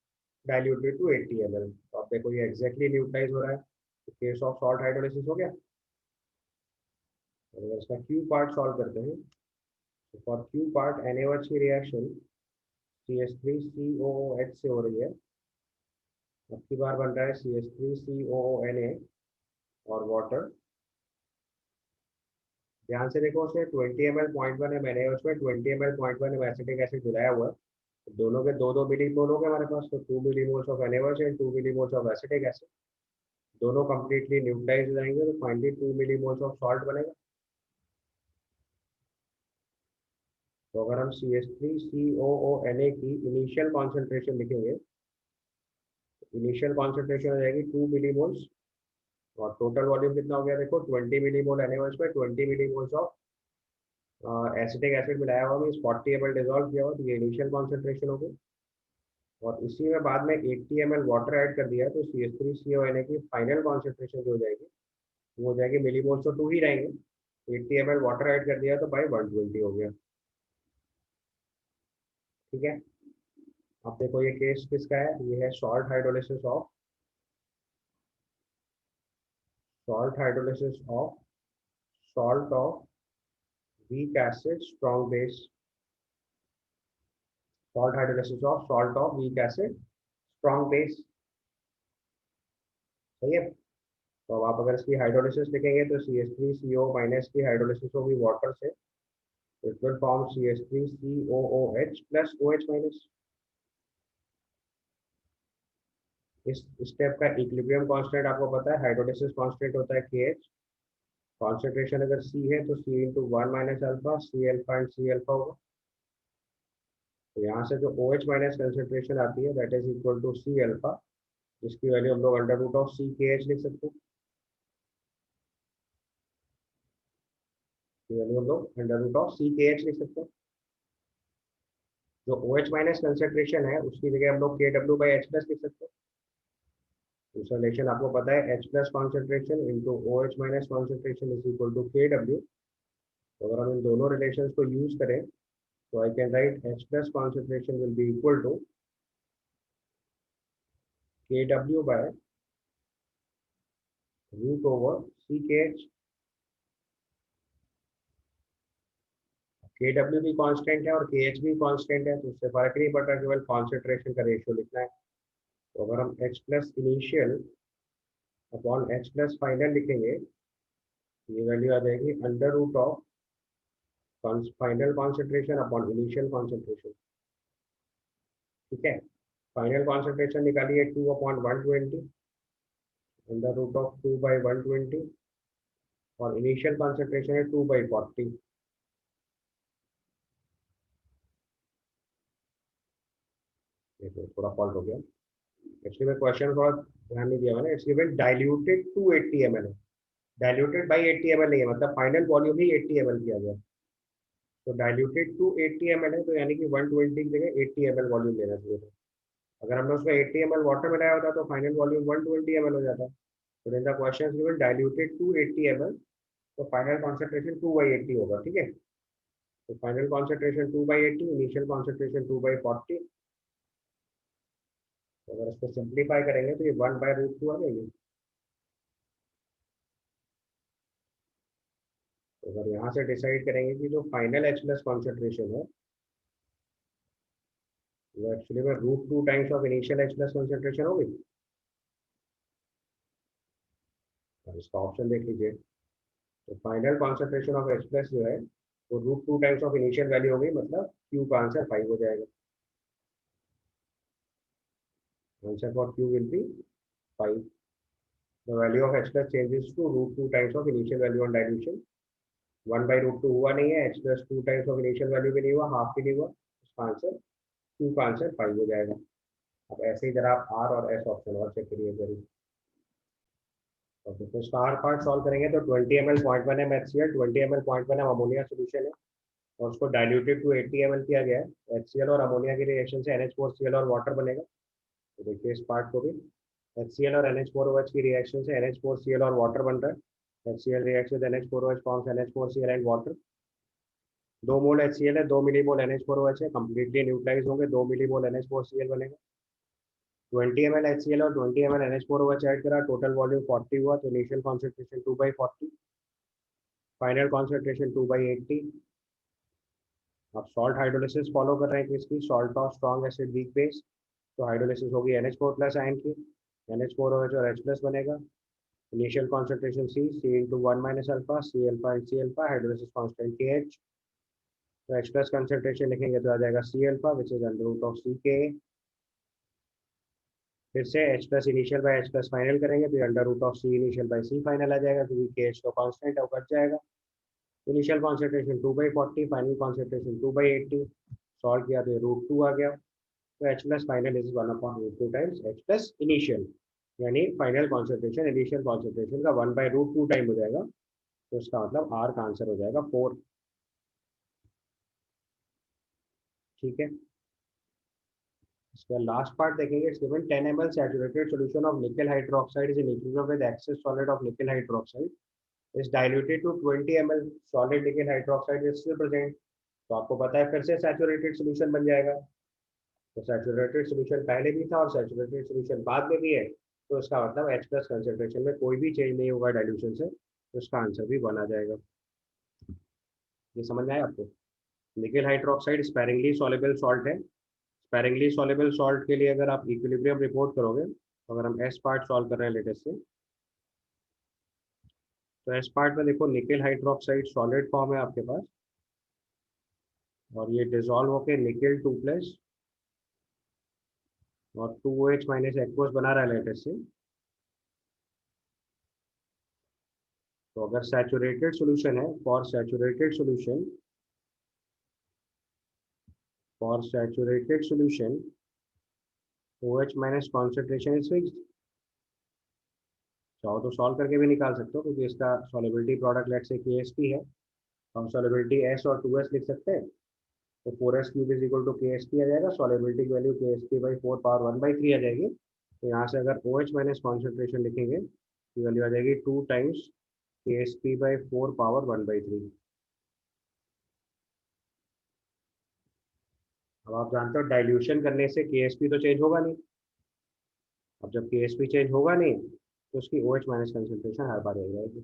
diluted to 80 ml। तो आप देखो ये एग्जैक्टली न्यूट्रलाइज हो रहा है, तो केस ऑफ सॉल्ट हाइड्रोलिसिस हो गया। अगर इसका क्यू पार्ट सॉल्व करते हैं तो फॉर क्यू पार्ट NaOH की रिएक्शन CH3COOH से हो रही है, अब की बार बन रहा है CH3COONA और वाटर। ध्यान से देखो उसने 20 ml 0.1 m NaOH में 20 ml 0.1 m एसिटिक एसिड मिलाया हुआ है, तो दोनों के 2-2 मिलीमोल हो गए हमारे पास, तो 2 millimoles of NaOH and 2 millimoles of acetic acid, दोनों कंप्लीटली न्यूट्रलाइज हो जाएंगे, तो फाइनली 2 मिलीमोल्स ऑफ सॉल्ट बनेगा। तो अगर हम CH3COONA की इनिशियल कॉन्सेंट्रेशन लिखेंगे, इनिशियल कॉन्सेंट्रेशन हो जाएगी 2 मिलीमोल्स, और टोटल वॉल्यूम कितना हो गया देखो 20 मिलीमोल NaOH में 20 मिलीमोल्स ऑफ एसिटिक एसिड मिलाया हुआ, इस 40 ml डिजोल्व किया हुआ, तो ये इनिशियल कॉन्सेंट्रेशन हो गई। और इसी में बाद में 80 ml वाटर ऐड कर दिया, तो CH3CONA की फाइनल कॉन्सेंट्रेशन जो हो जाएगी वो हो जाएगी, मिलीमोल्स तो 2 ही रहेंगे, 80 ml वाटर ऐड कर दिया तो बाई 120 हो गया, ठीक है। अब देखो ये केस किसका है, ये है salt hydrolysis of salt of weak acid strong base, salt hydrolysis of salt of weak acid strong base। सही है। तो अब आप अगर इसकी हाइड्रोलिसिस लिखेंगे तो CH3CO माइनस की हाइड्रोलिसिस होगी वाटर से, it will form CH3COOH plus OH minus. इस स्टेप का इक्विलिब्रियम कांस्टेंट आपको पता है, हाइड्रोलिसिस कांस्टेंट होता है KH। कॉन्सेंट्रेशन अगर C है तो C into one minus alpha, C alpha and C alpha होगा। तो यहाँ से जो OH माइनस कंसेंट्रेशन आती है that is equal to C alpha, जिसकी वैल्यू हम लोग अंडर रूट ऑफ CKH लिख सकते हैं। वैल्यू हम लोग अंडर रूट ऑफ CKH लिख सकते हैं। जो OH माइनस कंसेंट्रेशन है उसकी जगह हम लोग KW बाई H प्लस लिख सकते हैं। दूसरा रिलेशन आपको पता है, H plus concentration into OH minus concentration is equal to KW। तो अगर हम इन दोनों रिलेशंस को यूज करें तो I can write H plus concentration will be equal to KW by root over CKH। KW भी कांस्टेंट है और KH भी कांस्टेंट है, तो उससे फर्क नहीं पड़ता, केवल कॉन्सेंट्रेशन का रेशियो लिखना है। तो अगर हम H plus initial upon H plus final लिखेंगे, ये वैल्यू आ जाएगी under root of final concentration upon initial concentration. ठीक है। फाइनल कॉन्सेंट्रेशन निकालिए 2/120 अंडर रूट ऑफ 2/120 और इनिशियल कॉन्सेंट्रेशन है 2/40। देखो थोड़ा फॉल्ट हो गया, एक्चुअली मैं क्वेश्चन थोड़ा ध्यान नहीं दिया मैंने। It's given diluted to 80 ml है, डाइल्यूटेड बाई 80 ml नहीं है, मतलब फाइनल वॉल्यूम ही 80 ml किया गया। तो डाइल्यूटेड टू 80 ml है, तो यानी कि 120 की जगह 80 ml वॉल्यूम लेना चाहिए था। अगर हमने उसमें 80 ml वाटर मिलाया होता तो फाइनल वॉल्यूम 120 ml हो जाता। तो in the question given diluted to 80 ml, तो फाइनल कॉन्सेंट्रेशन 2/80 होगा। ठीक है। तो फाइनल कॉन्सेंट्रेशन 2/80, इनिशियल कॉन्सेंट्रेशन 2/40। तो अगर इसको सिंप्लीफाई करेंगे तो ये 1/√2 आ जाएगी। तो अगर यहाँ से डिसाइड करेंगे कि जो फाइनल H प्लस कॉन्सेंट्रेशन है वो एक्चुअली में √2 times of initial H plus concentration होगी। और इसका ऑप्शन देख लीजिए, तो final concentration of H plus जो है वो √2 टाइम्स ऑफ इनिशियल वैल्यू हो गई, मतलब Q का आंसर 5 हो जाएगा। Answer for Q will be 5। The value of H plus changes to √2 times of initial value on dilution. 1/√2 हुआ नहीं है, H plus 2 times of initial value भी नहीं हुआ, हाफ भी नहीं हुआ, उसका आंसर Q का आंसर 5 हो जाएगा। अब ऐसे ही जरा आप R और S ऑप्शन और चेक करिए जरूर। ओके, तो स्टार पार्ट सॉल्व करेंगे तो 20 ml 0.1 m HCl, 20 ml 0.1 m ammonia solution है और उसको डाइल्यूटेड टू 80 ml किया गया है। HCl और अमोनिया के रिएक्शन से NH4Cl और वाटर बनेगा। तो देखिए इस पार्ट को भी, HCl और NH4OH की रिएक्शन से NH4Cl और वाटर बन रहा है। HCl reacts with NH4OH forms NH4Cl and water। 2 mole HCl है, 2 मिलीमोल NH4OH है, कंप्लीटली न्यूट्रलाइज होंगे, 2 मिलीमोल NH4Cl बनेगा। 20 ml HCl और 20 ml NH4OH ऐड करा, टोटल वॉल्यूम 40 हुआ, तो इनिशियल कॉन्सेंट्रेशन 2/40, फाइनल कॉन्सेंट्रेशन 2/80। आप सॉल्ट हाइड्रोलिसिस फॉलो कर रहे हैं किसकी, salt of strong acid weak base. तो हाइड्रोलिसिस होगी NH4 प्लस आयन की, NH4OH और H प्लस बनेगा। Initial concentration C into one minus alpha, C alpha and C alpha, hydrolysis constant KH। तो H प्लस कंसेंट्रेशन लिखेंगे तो आ जाएगा C alpha which is under root of CK। फिर से H plus initial by H plus final करेंगे तो under root of C initial bye C final आ जाएगा, क्योंकि KH तो कांस्टेंट है वो कट जाएगा। Initial concentration 2/40, final concentration 2/80, solve किया तो √2 आ गया। तो H plus final is 1/√2 times H plus initial, यानी फाइनल कॉन्सेंट्रेशन इनिशियल कॉन्सेंट्रेशन का 1/√2 टाइम हो जाएगा। तो इसका मतलब R का आंसर हो जाएगा 4। ठीक है। इसका लास्ट पार्ट देखेंगे, it's given 10 ml saturated solution of nickel hydroxide is in equilibrium with excess solid of nickel hydroxide is diluted to 20 ml solid nickel hydroxide is still present। तो आपको पता है फिर से सैचुरेटेड सॉल्यूशन बन जाएगा। तो सैचुरेटेड सॉल्यूशन पहले भी था और सैचुरेटेड सॉल्यूशन बाद में भी है, तो इसका मतलब H प्लस कंसेंट्रेशन में कोई भी चेंज नहीं होगा डाइल्यूशन से, तो इसका आंसर भी 1 आ जाएगा। ये समझ में आया आपको? Nickel hydroxide sparingly soluble salt है। स्पैरिंगली सॉल्युबल सॉल्ट के लिए अगर आप इक्विलिब्रियम रिपोर्ट करोगे, तो अगर हम एस पार्ट सॉल्व कर रहे हैं लेटेस्ट से, तो एस पार्ट में देखो निकेल हाइड्रोक्साइड सॉलिड फॉर्म है आपके पास, और ये डिजोल्व होकर निकेल 2+ और 2OH माइनस एक्वस बना रहा है लेटेस्ट से। तो अगर सैचुरेटेड सोल्यूशन है, for saturated solution OH minus concentration is fixed. चाहो तो सॉल्व करके भी निकाल सकते हो, क्योंकि इसका सॉलिबिलिटी प्रोडक्ट लेट से KSP है, हम सॉलिबिलिटी S और 2S लिख सकते हैं। तो 4S³ is equal to KSP आ जाएगा, सॉलिबिलिटी की वैल्यू KSP/4 पावर 1/3 आ जाएगी। तो यहाँ से अगर OH माइनस कॉन्सेंट्रेशन लिखेंगे तो वैल्यू आ जाएगी 2 टाइम्स KSP/4 पावर 1/3। अब आप जानते हो डाइल्यूशन करने से KSP तो चेंज होगा नहीं। अब जब KSP चेंज होगा नहीं, तो उसकी OH माइनस कंसेंट्रेशन हर बार रह जाएगी।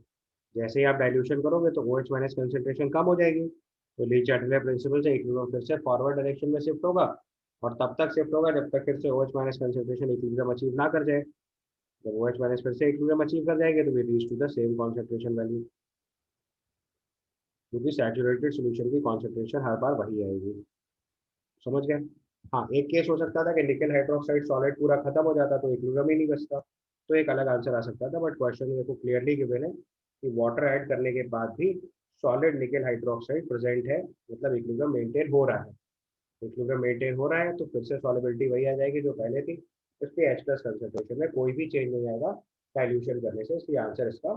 जैसे ही आप डाइल्यूशन करोगे तो OH माइनस कंसेंट्रेशन कम हो जाएगी, तो ली चार्टियर प्रिंसिपल से इक्विलिब्रियम फिर से फॉरवर्ड डायरेक्शन में शिफ्ट होगा, और तब तक शिफ्ट होगा जब तक फिर से OH minus concentration equilibrium achieve ना कर जाए। जब OH माइनस फिर से इक्विलिब्रियम अचीव कर जाएंगे तो we reach to the same concentration value, क्योंकि सैचुरेटेड सोल्यूशन की कॉन्सेंट्रेशन हर बार वही आएगी। समझ गए? हाँ, एक केस हो सकता था कि निकल हाइड्रोक्साइड सॉलिड पूरा खत्म हो जाता तो इक्विलिब्रियम ही नहीं बचता, तो एक अलग आंसर आ सकता था, बट क्वेश्चन में देखो क्लियरली गिवन है कि वाटर ऐड करने के बाद भी सॉलिड निकल हाइड्रोक्साइड प्रेजेंट है, मतलब इक्विलिब्रियम मेंटेन हो रहा है। इक्विलिब्रियम मेंटेन हो रहा है तो फिर से सॉलिबिलिटी वही आ जाएगी जो पहले थी, इसलिए H+ कंसेंट्रेशन में कोई भी चेंज नहीं आएगा डाइल्यूशन करने से, इसलिए आंसर इसका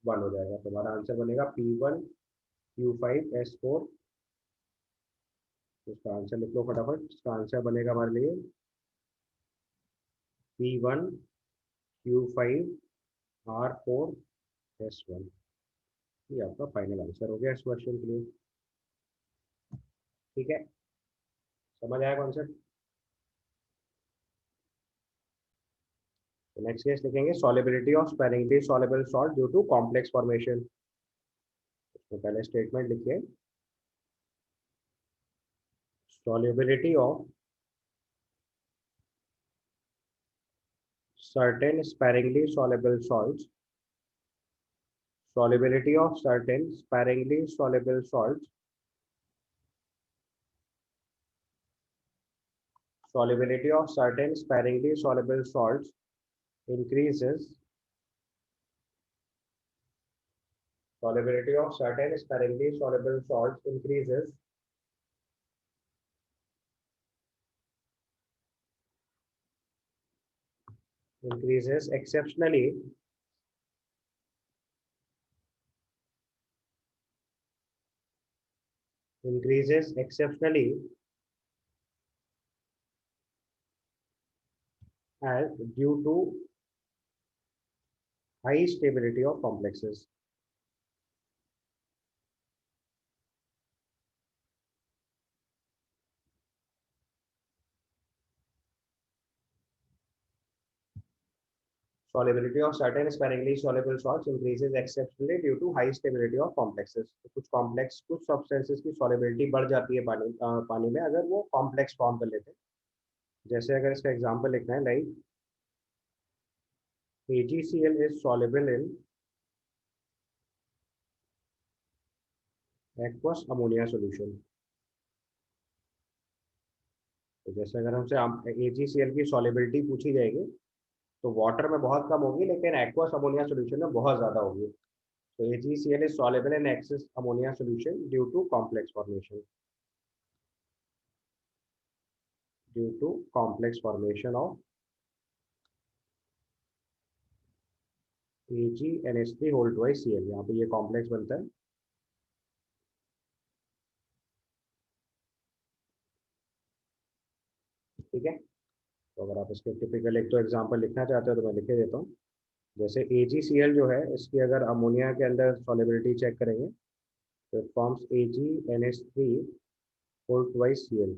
1 हो जाएगा। तो हमारा आंसर बनेगा P1Q5S4। इसका आंसर लिख लो फटाफट। इसका आंसर बनेगा हमारे लिए P1Q5R4S1। ये आपका फाइनल आंसर हो गया इस क्वेश्चन के लिए। ठीक है, समझ आया कॉन्सेप्ट? तो नेक्स्ट केस लिखेंगे solubility of sparingly soluble salt due to complex formation. तो पहले स्टेटमेंट लिखिए, solubility of certain sparingly soluble salts, solubility of certain sparingly soluble salts, solubility of certain sparingly soluble salts increases, solubility of certain sparingly soluble salts increases exceptionally as due to high stability of complexes. Solubility of certain sparingly soluble salts increases exceptionally due to high stability of complexes. तो कुछ complex, कुछ substances की solubility बढ़ जाती है पानी में अगर वो कॉम्प्लेक्स फॉर्म कर लेते हैं। जैसे अगर इसका एग्जांपल लिखना है, like AgCl is soluble in aqueous ammonia solution। तो जैसे अगर हमसे AgCl की सॉलिबिलिटी पूछी जाएगी तो वाटर में बहुत कम होगी, लेकिन एक्वस अमोनिया सोल्यूशन में बहुत ज्यादा होगी। तो AgCl is soluble in aqueous ammonia solution due to complex formation, of AgNH3 whole twice Cl। यहाँ पे ये कॉम्प्लेक्स बनता है। ठीक है, तो अगर आप इसके टिपिकल एक तो एग्जांपल लिखना चाहते हो तो मैं लिखे देता हूँ। जैसे AgCl जो है, इसकी अगर अमोनिया के अंदर सॉलिबिलिटी चेक करेंगे तो forms AgNH3 whole twice Cl।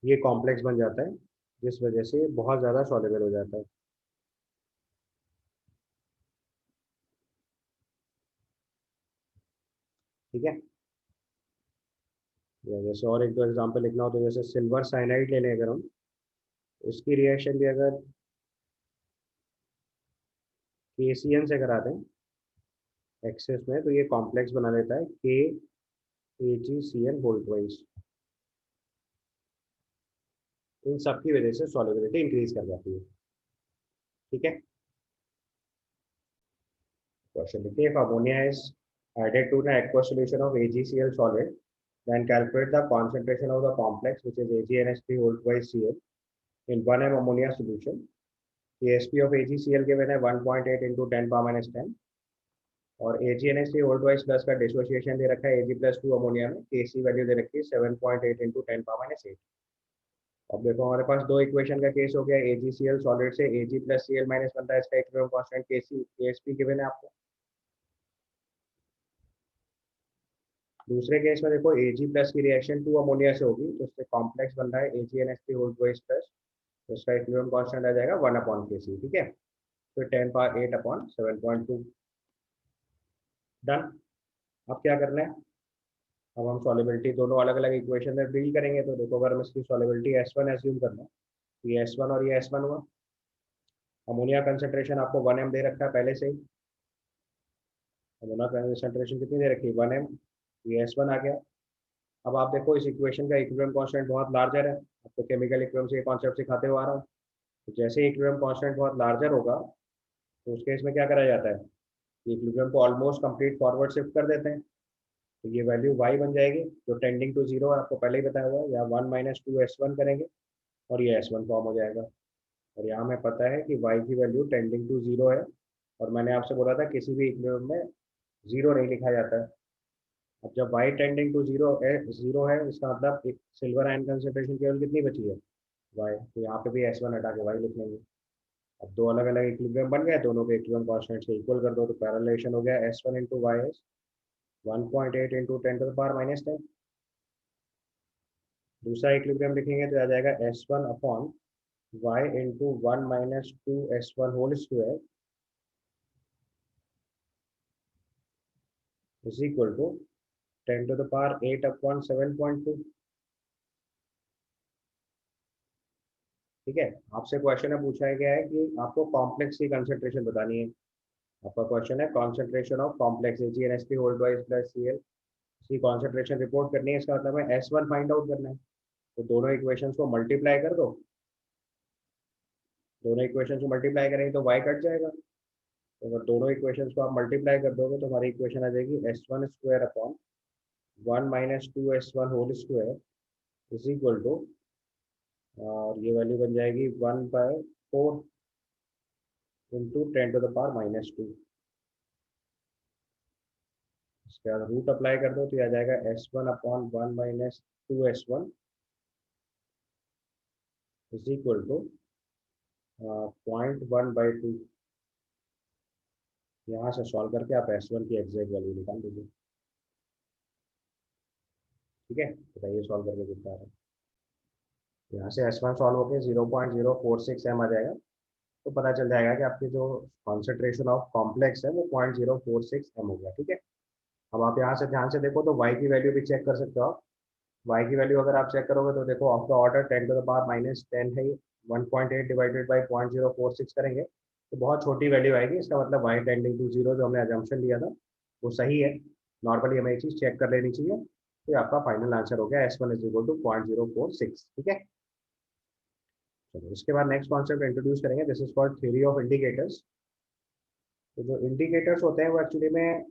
ये कॉम्प्लेक्स बन जाता है, जिस वजह से बहुत ज़्यादा सॉल्युबल हो जाता है। ठीक है। या जैसे और एक दो एग्जांपल लिखना हो तो जैसे सिल्वर साइनाइड ले लें अगर हम, इसकी रिएक्शन भी अगर KCN से करा दें एक्सेस में, तो ये कॉम्प्लेक्स बना लेता है KAgCl वोल्ट वाइज। इन सब की वजह से सॉल्युबिलिटी इंक्रीज कर जाती है। ठीक है। क्वेश्चन देखिए, if ammonia is added to the aqueous solution of AgCl solid, then calculate the concentration of the complex which is AgNH3 volt by Cl in 1 m ammonia solution. The Sp of AgCl given है 1.8 into 10 power minus 10 और AgNH3 volt wise plus का dissociation दे रखा है Ag+2 ammonia में, Kc value दे रखी है 7.8 into 10 power minus 8। अब देखो हमारे पास दो इक्वेशन का केस हो गया, AgCl सॉलिड से Ag+Cl माइनस बनता है, इसका इक्विलिब्रियम कांस्टेंट Ksp गिवन है आपको। दूसरे केस में देखो Ag प्लस की रिएक्शन 2 अमोनिया से होगी, तो उससे कॉम्प्लेक्स बन रहा है AgNH3 वोल्ट वाइज प्लस, तो इसका इक्विलिब्रियम कांस्टेंट आ जाएगा 1/Kc। ठीक है, फिर 10 पावर 8/7.2। डन। अब क्या करना है, अब हम सॉलिबिलिटी दोनों अलग अलग इक्वेशन में बिल्ड करेंगे। तो देखो अगर हम इसकी सॉलिबिलिटी S1 एज्यूम करना है, तो ये S1 और ये S1 हुआ। अमोनिया कंसेंट्रेशन आपको 1 m दे रखा है पहले से ही, अमोनिया कंसेंट्रेशन कितनी दे रखी है 1 m, ये S1 आ गया। अब आप देखो इस इक्वेशन का इक्विलिब्रियम कांस्टेंट बहुत लार्जर है, आपको केमिकल इक्विलिब्रियम से ये कॉन्सेप्ट सिखाते हुए आ रहा हूँ। तो जैसे ही इक्विलिब्रियम कांस्टेंट बहुत लार्जर होगा, तो उस केस में क्या करा जाता है, इक्विलिब्रियम को ऑलमोस्ट कंप्लीट फॉरवर्ड शिफ्ट कर देते हैं। तो ये वैल्यू y बन जाएगी जो टेंडिंग टू जीरो है, आपको पहले ही बताया हुआ है, या 1 - 2s1 करेंगे और ये S1 फॉर्म हो जाएगा। और यहाँ हमें पता है कि y की वैल्यू टेंडिंग टू जीरो है, और मैंने आपसे बोला था किसी भी इक्विलिब्रियम में जीरो नहीं लिखा जाता है। अब जब y टेंडिंग टू जीरो है, इसका मतलब सिल्वर आयन कंसेंट्रेशन केवल कितनी बची है y, तो यहाँ पे भी S1 हटा के y लिख लेंगे। अब दो अलग अलग इक्विलिब्रियम बन गए, दोनों के इक्विलिब्रियम कांस्टेंट से इक्वल कर दो, तो पैरेलल रिलेशन हो गया S1 into y is 1.8 into 10⁻⁻10। दूसरा इक्विलिब्रियम लिखेंगे तो आ जाएगा S1/y into 1 - 2s1 whole square is equal to 10⁸ ठीक है। आपसे क्वेश्चन है, पूछा गया है कि आपको कॉम्प्लेक्स की कंसेंट्रेशन बतानी है। आपका क्वेश्चन है concentration of complex AgNH3 volt wise plus Cl, इसकी कॉन्सेंट्रेशन रिपोर्ट करनी है। इसका मतलब है S1 फाइंड आउट करना है। तो दोनों इक्वेशंस को मल्टीप्लाई कर दो, दोनों इक्वेशंस को मल्टीप्लाई करेंगे तो y कट जाएगा। तो अगर दोनों इक्वेशंस को आप मल्टीप्लाई कर दोगे तो हमारी इक्वेशन आ जाएगी S1² / 1 - 2s1 whole square is equal to, और ये वैल्यू बन जाएगी 1/4 इंटू 10⁻⁻²। इसके बाद रूट अप्लाई कर दो तो ये आ जाएगा S1/1 - 2s1 is equal to 0.1/2। यहाँ से सॉल्व करके आप S1 की एग्जैक्ट वैल्यू निकाल दीजिए। ठीक है, बताइए सॉल्व करके कितना आ रहा है। यहाँ से S1 सॉल्व होकर 0.046 m आ जाएगा, तो पता चल जाएगा कि आपकी जो कॉन्सेंट्रेशन ऑफ कॉम्प्लेक्स है वो 0.046 m हो गया। ठीक है। अब आप यहाँ से ध्यान से देखो तो y की वैल्यू भी चेक कर सकते हो आप। y की वैल्यू अगर आप चेक करोगे तो देखो ऑफ द ऑर्डर 10⁻⁻10 है, 1.8 डिवाइडेड बाई 0.046 करेंगे तो बहुत छोटी वैल्यू आएगी। इसका मतलब y टेंडिंग टू जीरो जो हमने अजम्पशन लिया था वो सही है। नॉर्मली हमें ये चीज़ चेक कर लेनी चाहिए। तो ये आपका फाइनल आंसर हो गया S1 इज इक्वल टू 0.046। ठीक है। चलो इसके बाद नेक्स्ट कॉन्सेप्ट इंट्रोड्यूस करेंगे, this is called theory of indicators. तो जो इंडिकेटर्स होते हैं वो एक्चुअली में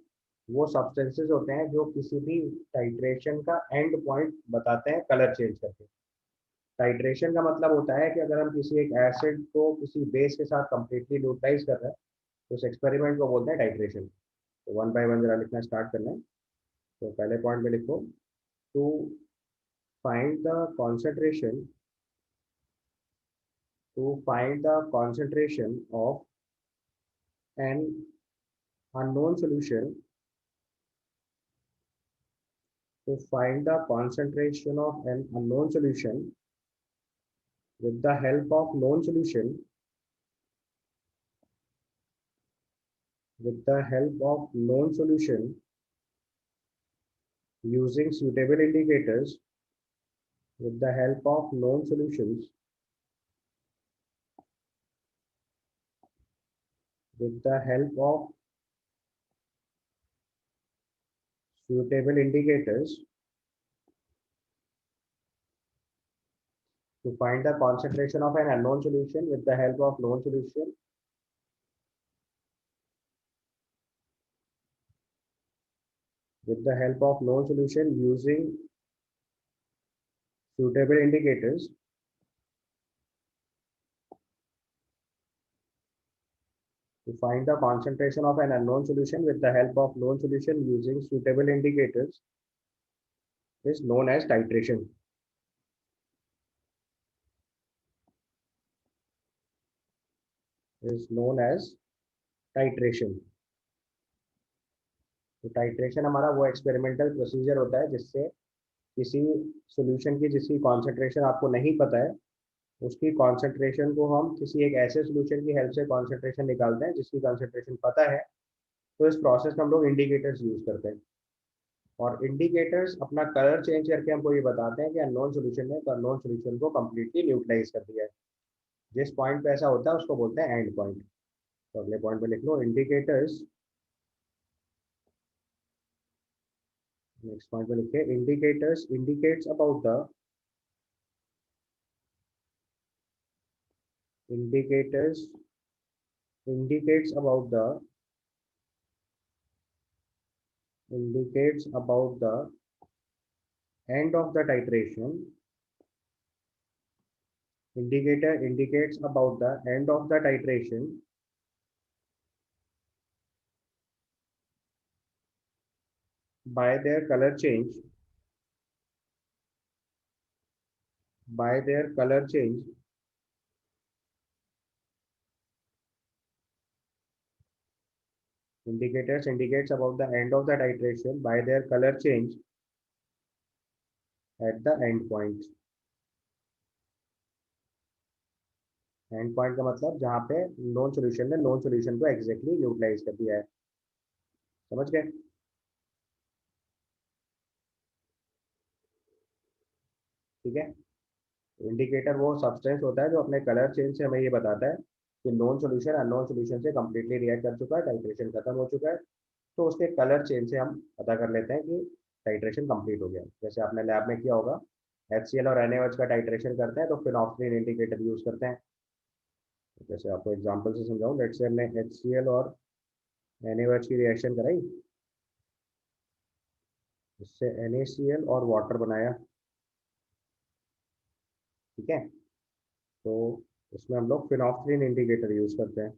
वो सब्सटेंसेस होते हैं जो किसी भी टाइट्रेशन का एंड पॉइंट बताते हैं कलर चेंज करके। टाइट्रेशन का मतलब होता है कि अगर हम किसी एक एसिड को किसी बेस के साथ कंप्लीटली न्यूट्रलाइज कर रहे हैं तो उस एक्सपेरिमेंट को बोलते हैं टाइट्रेशन। तो वन बाय वन जरा लिखना स्टार्ट करना है। तो पहले पॉइंट में लिखो, to find the concentration of an unknown solution, to find the concentration of an unknown solution with the help of known solution, with the help of known solution, using suitable indicators with the help of known solutions with the help of suitable indicators to find the concentration of an unknown solution with the help of known solution with the help of known solution using suitable indicators to find the concentration of an unknown solution with the help of known solution using suitable indicators is known as titration. Is known as titration. तो titration हमारा वो experimental procedure होता है जिससे किसी solution की जिसकी concentration आपको नहीं पता है उसकी कॉन्सेंट्रेशन को हम किसी एक ऐसे सॉल्यूशन की हेल्प से कॉन्सेंट्रेशन निकालते हैं जिसकी कॉन्सेंट्रेशन पता है। तो इस प्रोसेस में हम लोग इंडिकेटर्स यूज करते हैं और इंडिकेटर्स अपना कलर चेंज करके हमको ये बताते हैं कि अननोन सॉल्यूशन ने अननोन सॉल्यूशन को कम्प्लीटली न्यूट्रलाइज कर दिया है। जिस पॉइंट पे ऐसा होता है उसको बोलते हैं एंड पॉइंट। तो अगले पॉइंट पे लिख लो इंडिकेटर्स। नेक्स्ट पॉइंट पे लिखे indicators indicates about the indicators indicates about the indicates about the end of the titration. Indicator indicates about the end of the titration by their color change by their color change indicators indicates about the end of the titration by their color change at the end point. And point का मतलब जहाँ पे non solution ने non solution को exactly neutralise कर दिया है। समझ गए? ठीक है। इंडिकेटर वो सब्सटेंस होता है जो अपने कलर चेंज से हमें ये बताता है कि नॉन सॉल्यूशन अननोन सॉल्यूशन से कम्प्लीटली रिएक्ट कर चुका है, टाइट्रेशन खत्म हो चुका है। तो उसके कलर चेंज से हम पता कर लेते हैं कि टाइट्रेशन कंप्लीट हो गया। जैसे आपने लैब में किया होगा, HCl और NaOH का टाइट्रेशन करते हैं तो फिनोल्फ्थालीन इंडिकेटर यूज करते हैं। जैसे आपको एग्जांपल से समझाऊं, लेट्स से हमने HCl और NaOH की रिएक्शन कराई, इससे NaCl और वाटर बनाया। ठीक है, तो इसमें हम लोग फिनोल्फ्थालीन इंडिकेटर यूज करते हैं।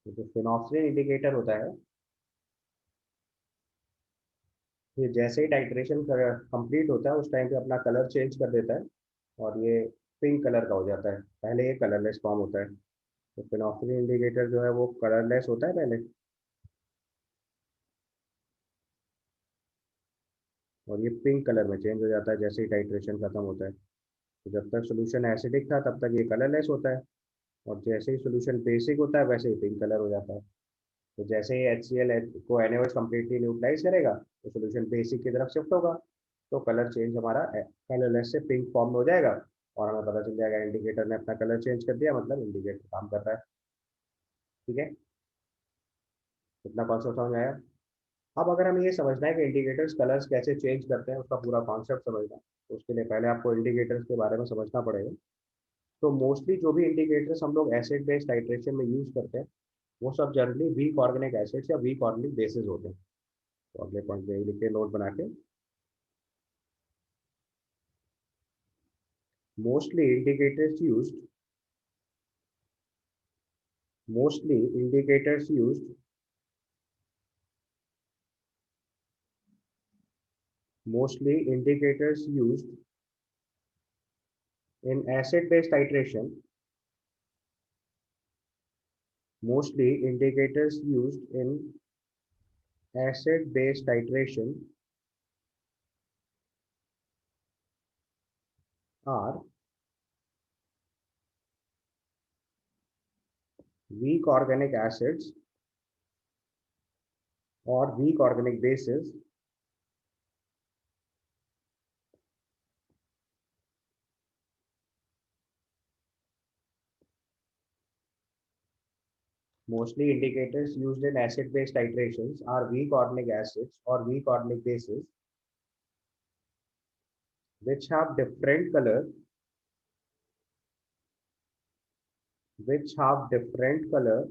तो जो फिनोल्फ्थालीन इंडिकेटर होता है ये जैसे ही टाइट्रेशन कंप्लीट होता है उस टाइम पे अपना कलर चेंज कर देता है और ये पिंक कलर का हो जाता है। पहले ये कलरलेस फॉर्म होता है। तो फिनोल्फ्थालीन इंडिकेटर जो है वो कलरलेस होता है पहले, और ये पिंक कलर में चेंज हो जाता है जैसे ही टाइट्रेशन खत्म होता है। तो जब तक सोल्यूशन एसिडिक था तब तक ये कलरलेस होता है और जैसे ही सोल्यूशन बेसिक होता है वैसे ही पिंक कलर हो जाता है। तो जैसे ही HCl को NaOH कम्प्लीटली न्यूट्रलाइज करेगा तो सोल्यूशन बेसिक की तरफ शिफ्ट होगा, तो कलर चेंज हमारा कलरलेस से पिंक फॉर्म में हो जाएगा और हमें पता चल जाएगा इंडिकेटर ने अपना कलर चेंज कर दिया, मतलब इंडिकेटर काम कर रहा है। ठीक है, इतना कॉन्सेप्ट समझ आया? अब अगर हमें ये समझना है कि इंडिकेटर्स कलर्स कैसे चेंज करते हैं, उसका पूरा कॉन्सेप्ट समझना है, तो उसके लिए पहले आपको इंडिकेटर्स के बारे में समझना पड़ेगा। तो मोस्टली जो भी इंडिकेटर्स हम लोग एसिड बेस्ड टाइट्रेशन में यूज करते हैं वो सब जनरली वीक ऑर्गेनिक एसिड्स या वीक ऑर्गेनिक बेसिस होते हैं। तो अगले पॉइंट पे लिख के नोट बना के, mostly indicators used mostly indicators used mostly indicators used in acid base titration mostly indicators used in acid base titration are weak organic acids or weak organic bases mostly indicators used in acid-base titrations are weak organic acids or weak organic bases which have different color, which have different color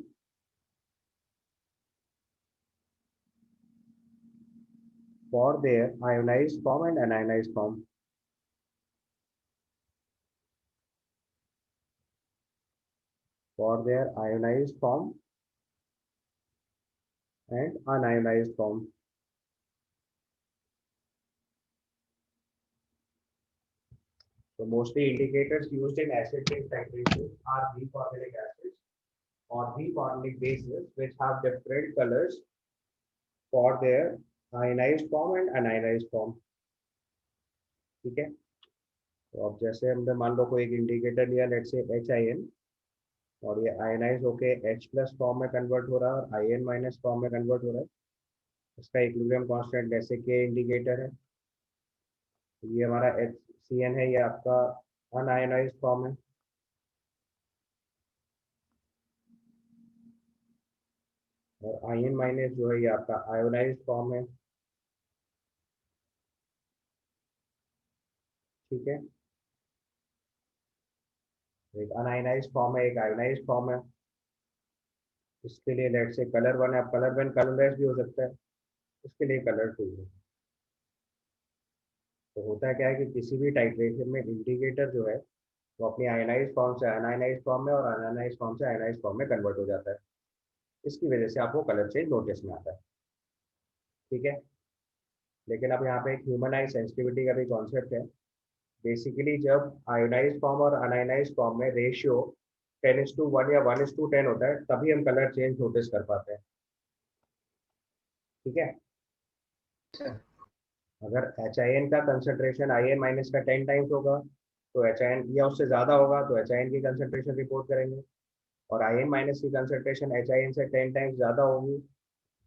for their ionized form and anionized form. For their ionized form and unionized form. So mostly indicators used in acid-base titration are weak organic acids or weak organic bases which have different colors for their ionized form and unionized form. ठीक है, तो अब जैसे हमने मान लो कोई एक indicator लिया, लेट्स से HIN, और ये आयनाइज होके H प्लस फॉर्म में कन्वर्ट हो रहा है और IN माइनस फॉर्म में कन्वर्ट हो रहा है। इसका इक्विलिब्रियम कांस्टेंट जैसे के इंडिकेटर है, ये हमारा HCN है, ये आपका अनआयनाइज फॉर्म है, और IN माइनस जो है ये आपका आयोनाइज फॉर्म है। ठीक है, एक अनआयनाइज फॉर्म है, एक आयोनाइज फॉर्म है। इसके लिए लेट से कलर वन है, अब कलर वन कलरलेस भी हो सकता है, इसके लिए कलर टू है। तो होता है क्या है कि किसी भी टाइट्रेशन में इंडिकेटर जो है वो अपनी आयनाइज फॉर्म से अनआयनाइज फॉर्म में और अनआयनाइज फॉर्म से आयनाइज फॉर्म में कन्वर्ट हो जाता है। इसकी वजह से आपको कलर चेंज नोटिस में आता है। ठीक है, लेकिन अब यहाँ पे एक ह्यूमन आई सेंसिटिविटी का भी कॉन्सेप्ट है। बेसिकली जब आयोनाइज फॉर्म और अनआयनाइज फॉर्म में रेशियो 10:1 या 1:10 होता है, तभी हम कलर चेंज नोटिस कर पाते हैं। ठीक है, अगर HIN का कंसंट्रेशन IN माइनस का 10 टाइम्स होगा तो HIN, या उससे ज़्यादा होगा तो HIN की कंसंट्रेशन रिपोर्ट करेंगे, और IN माइनस की कंसंट्रेशन HIN से 10 टाइम्स ज़्यादा होगी,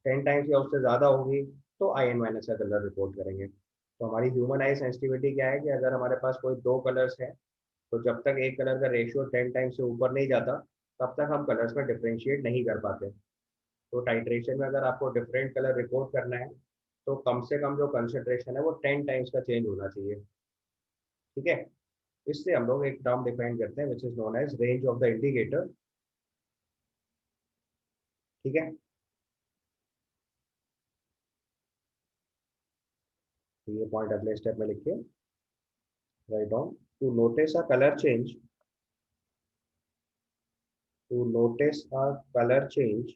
10 टाइम्स या उससे ज़्यादा होगी, तो IN माइनस का कलर रिपोर्ट करेंगे। तो हमारी ह्यूमन आई सेंसिटिविटी क्या है कि अगर हमारे पास कोई दो कलर्स हैं, तो जब तक एक कलर का रेशियो 10 टाइम्स से ऊपर नहीं जाता, तब तक हम कलर्स में डिफ्रेंशिएट नहीं कर पाते। तो टाइट्रेशन में अगर आपको डिफरेंट कलर रिपोर्ट करना है, तो कम से कम जो कंसंट्रेशन है वो 10 टाइम्स का चेंज होना चाहिए। ठीक है, इससे हम लोग एक टर्म डिफाइन करते हैं which is known as range of the indicator. ठीक है, तो ये पॉइंट अगले स्टेप में लिखिए, right down. To notice a colour change, to notice a colour change,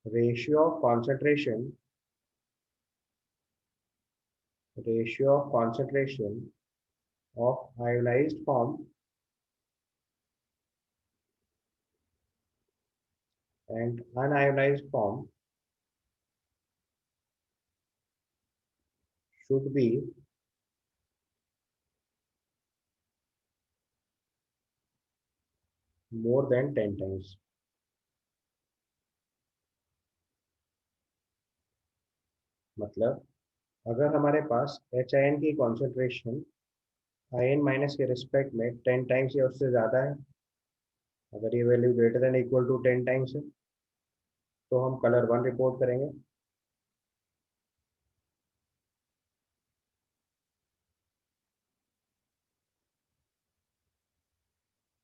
ratio of concentration, ratio of concentration of ionized form and unionized form should be more than 10 times. मतलब अगर हमारे पास HIN की concentration IN minus के respect में 10 times या उससे ज़्यादा है, अगर ये value greater than equal to 10 times है, तो हम कलर वन रिपोर्ट करेंगे।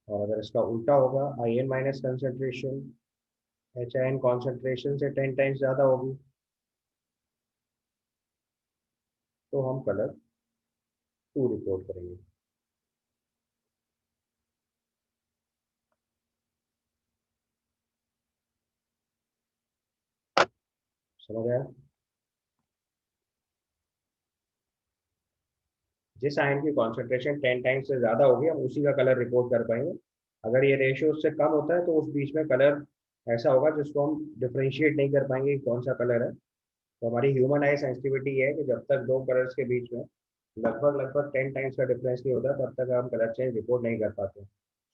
और अगर इसका उल्टा होगा, IN minus concentration HIN concentration से 10 टाइम्स ज़्यादा होगी, तो हम कलर टू रिपोर्ट करेंगे। समझ आया? जिस आयन की कॉन्सेंट्रेशन 10 टाइम्स से ज़्यादा होगी, हम उसी का कलर रिपोर्ट कर पाएंगे। अगर ये रेशियो उससे कम होता है, तो उस बीच में कलर ऐसा होगा जिसको हम डिफ्रेंशिएट नहीं कर पाएंगे कि कौन सा कलर है। तो हमारी ह्यूमन आई सेंसिटिविटी है कि जब तक दो कलर्स के बीच में लगभग लगभग 10 टाइम्स का डिफरेंस नहीं होता तब तक हम कलर चेंज रिपोर्ट नहीं कर पाते।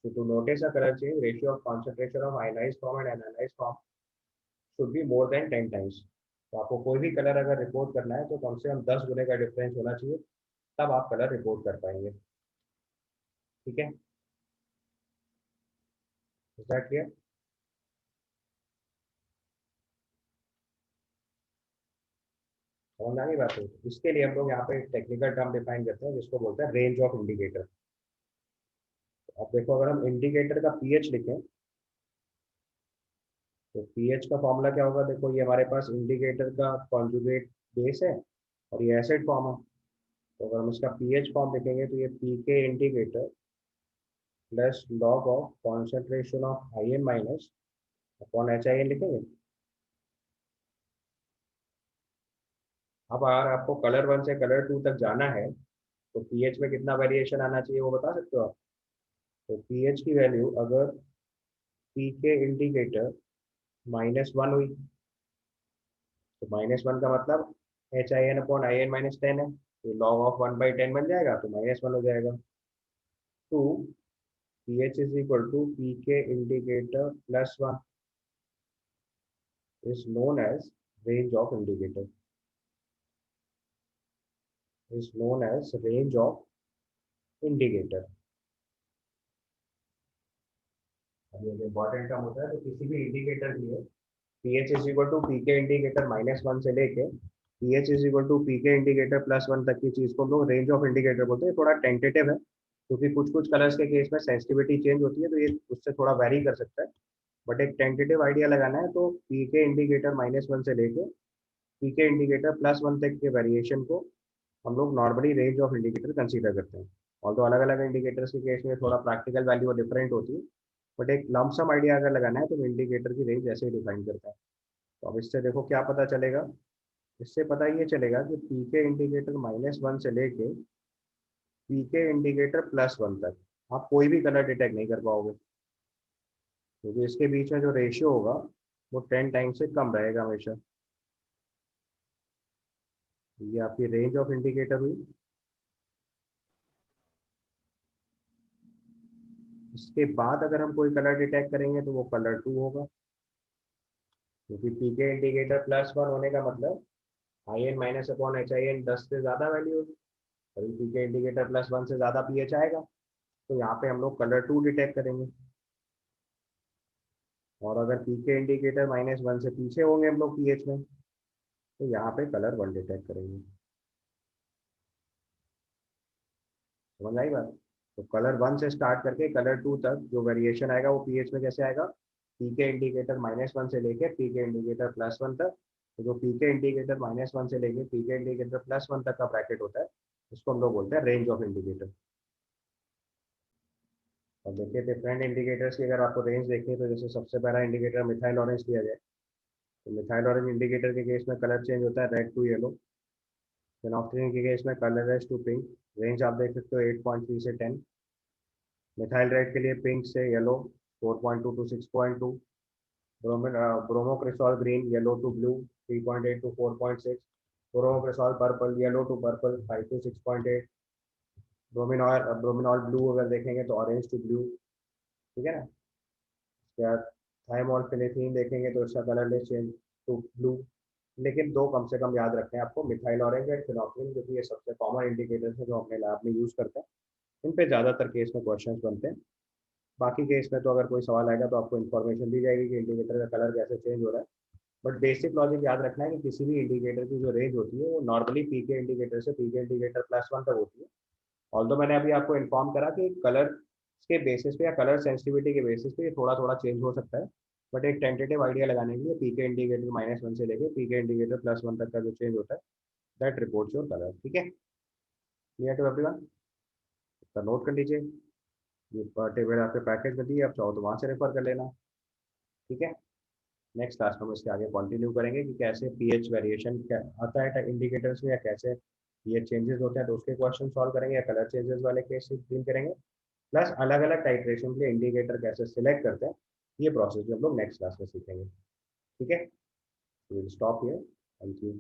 So to notice a color change, ratio of concentration of ionized form and anionized form should be more than 10 times। तो आपको कोई भी कलर अगर रिपोर्ट करना है तो कम से कम 10 गुने का डिफरेंस होना चाहिए, तब आप कलर रिपोर्ट कर पाएंगे। ठीक है, इज दैट क्लियर? समझ आ गई बात है? इसके लिए हम लोग यहाँ पे टेक्निकल टर्म डिफाइन करते हैं जिसको बोलते हैं रेंज ऑफ इंडिकेटर। अब देखो, अगर हम इंडिकेटर का पीएच लिखें तो पीएच का फॉर्मूला क्या होगा? देखो, ये हमारे पास इंडिकेटर का कॉन्जुगेट बेस है और ये एसिड फॉर्म है। तो अगर हम इसका पीएच फॉर्म लिखेंगे तो ये P K indicator plus log of concentration of I N minus upon H I N लिखेंगे। अब अगर आपको कलर वन से कलर टू तक जाना है तो पीएच में कितना वेरिएशन आना चाहिए वो बता सकते हो आप? तो पीएच की वैल्यू अगर पी के इंडिकेटर -1 हुई तो -1 का मतलब H I N upon I N -10 है, तो लॉग ऑफ 1/10 बन जाएगा तो -1 हो जाएगा। To P H is equal to P K indicator +1 is known as range of indicator, is known as range of indicator. अब ये इंपॉर्टेंट टर्म होता है, तो किसी भी इंडिकेटर के लिए P H is equal to P K indicator -1 से लेके P H is equal to P K indicator +1 तक की चीज को हम लोग रेंज ऑफ इंडिकेटर बोलते हैं। थोड़ा टेंटेटिव है क्योंकि कुछ कुछ कलर्स के केस में सेंसिटिविटी चेंज होती है, तो ये उससे थोड़ा वेरी कर सकता है। बट एक टेंटेटिव आइडिया लगाना है तो पी के इंडिकेटर -1 से लेके पी के इंडिकेटर +1 तक के वेरिएशन को हम लोग normally range of indicator consider करते हैं। और तो अलग अलग इंडिकेटर्स के केस में थोड़ा प्रैक्टिकल वैल्यू डिफरेंट होती है, बट एक लमसम आइडिया अगर लगाना है तो इंडिकेटर की रेंज ऐसे ही डिफाइन करता है। तो अब इससे देखो क्या पता चलेगा? इससे पता ये चलेगा कि पी के इंडिकेटर -1 से लेके पी के इंडिकेटर +1 तक आप कोई भी कलर डिटेक्ट नहीं कर पाओगे, क्योंकि इसके बीच में जो रेशियो होगा वो 10 टाइम से कम रहेगा हमेशा। ये आपकी रेंज ऑफ इंडिकेटर हुई। इसके बाद अगर हम कोई कलर डिटेक्ट करेंगे तो वो कलर 2 होगा, क्योंकि पी के इंडिकेटर +1 होने का मतलब I N minus upon H I N 10 से ज़्यादा वैल्यू होगी, तभी पी के इंडिकेटर +1 से ज़्यादा पी एच आएगा। तो यहाँ पे हम लोग कलर 2 डिटेक्ट करेंगे। और अगर पी के इंडिकेटर -1 से पीछे होंगे हम लोग पीएच में तो यहाँ पे कलर 1 डिटेक्ट करेंगे। समझ आई बात? तो कलर 1 से स्टार्ट करके कलर 2 तक जो वेरिएशन आएगा वो पीएच में कैसे आएगा? पी के इंडिकेटर -1 से लेके पी के इंडिकेटर +1 तक। तो जो पी के इंडिकेटर -1 से लेके पी के इंडिकेटर +1 तक का ब्रैकेट होता है उसको हम लोग बोलते हैं रेंज ऑफ इंडिकेटर। और देखिए डिफरेंट इंडिकेटर्स की अगर आपको रेंज देखनी है तो जैसे सबसे पहला इंडिकेटर मिथाइल ऑरेंज लिया जाए तो मिथाइल ऑरेंज इंडिकेटर के केस में कलर चेंज होता है रेड टू येलो। फिनोक्सिन के केस में कलरलेस टू पिंक। रेंज आप देख सकते हो 8.3 से 10। मिथाइल रेड के लिए पिंक से yellow 4.2 to 6.2। Bromocresol green yellow to blue 3.8 to 4.6। Bromocresol purple yellow to purple 5 to 6.8। Bromothymol blue अगर देखेंगे तो ऑरेंज टू ब्लू। ठीक है ना? या थाइमोल फिनेथीन देखेंगे तो इसका कलर चेंज टू ब्लू। लेकिन दो कम से कम याद रखने हैं आपको, मिथाइल ऑरेंज एंड फिनोक्सिन, क्योंकि ये सबसे कॉमन इंडिकेटर्स है जो अपने लैब में यूज़ करते हैं। इन पे ज़्यादातर केस में क्वेश्चंस बनते हैं। बाकी केस में तो अगर कोई सवाल आएगा तो आपको इन्फॉर्मेशन दी जाएगी कि इंडिकेटर का कलर कैसे चेंज हो रहा है। बट बेसिक लॉजिक याद रखना है कि किसी भी इंडिकेटर की जो रेंज होती है वो नॉर्मली पी के इंडिकेटर से पी के इंडिकेटर +1 तक होती है। ऑल्दो मैंने अभी आपको इन्फॉर्म करा कि कलर के बेसिस पे या कलर सेंसिटिविटी के बेसिस पे ये थोड़ा थोड़ा चेंज हो सकता है। बट एक टेंटेटिव आइडिया लगाने के लिए पी के इंडिकेटर -1 से लेके पी के इंडिकेटर +1 तक का जो चेंज होता है दैट रिपोर्ट्स योर कलर। ठीक है, क्लियर टू एवरीवन? तो नोट कर लीजिए, ये टेबल आपके पैकेज में दी है, आप चाहो तो वहाँ से रेफर कर लेना। ठीक है, नेक्स्ट क्लास में हम इसके आगे कंटिन्यू करेंगे कि कैसे पीएच वेरिएशन क्या आता है इंडिकेटर्स में, या कैसे पीएच चेंजेस होते हैं तो उसके क्वेश्चन सॉल्व करेंगे, या कलर चेंजेस वाले केस डील करेंगे। प्लस अलग अलग टाइट्रेशन के लिए इंडिकेटर कैसे सिलेक्ट करते हैं, ये प्रोसेस भी हम लोग नेक्स्ट क्लास में सीखेंगे। ठीक है, will stop here. Thank you.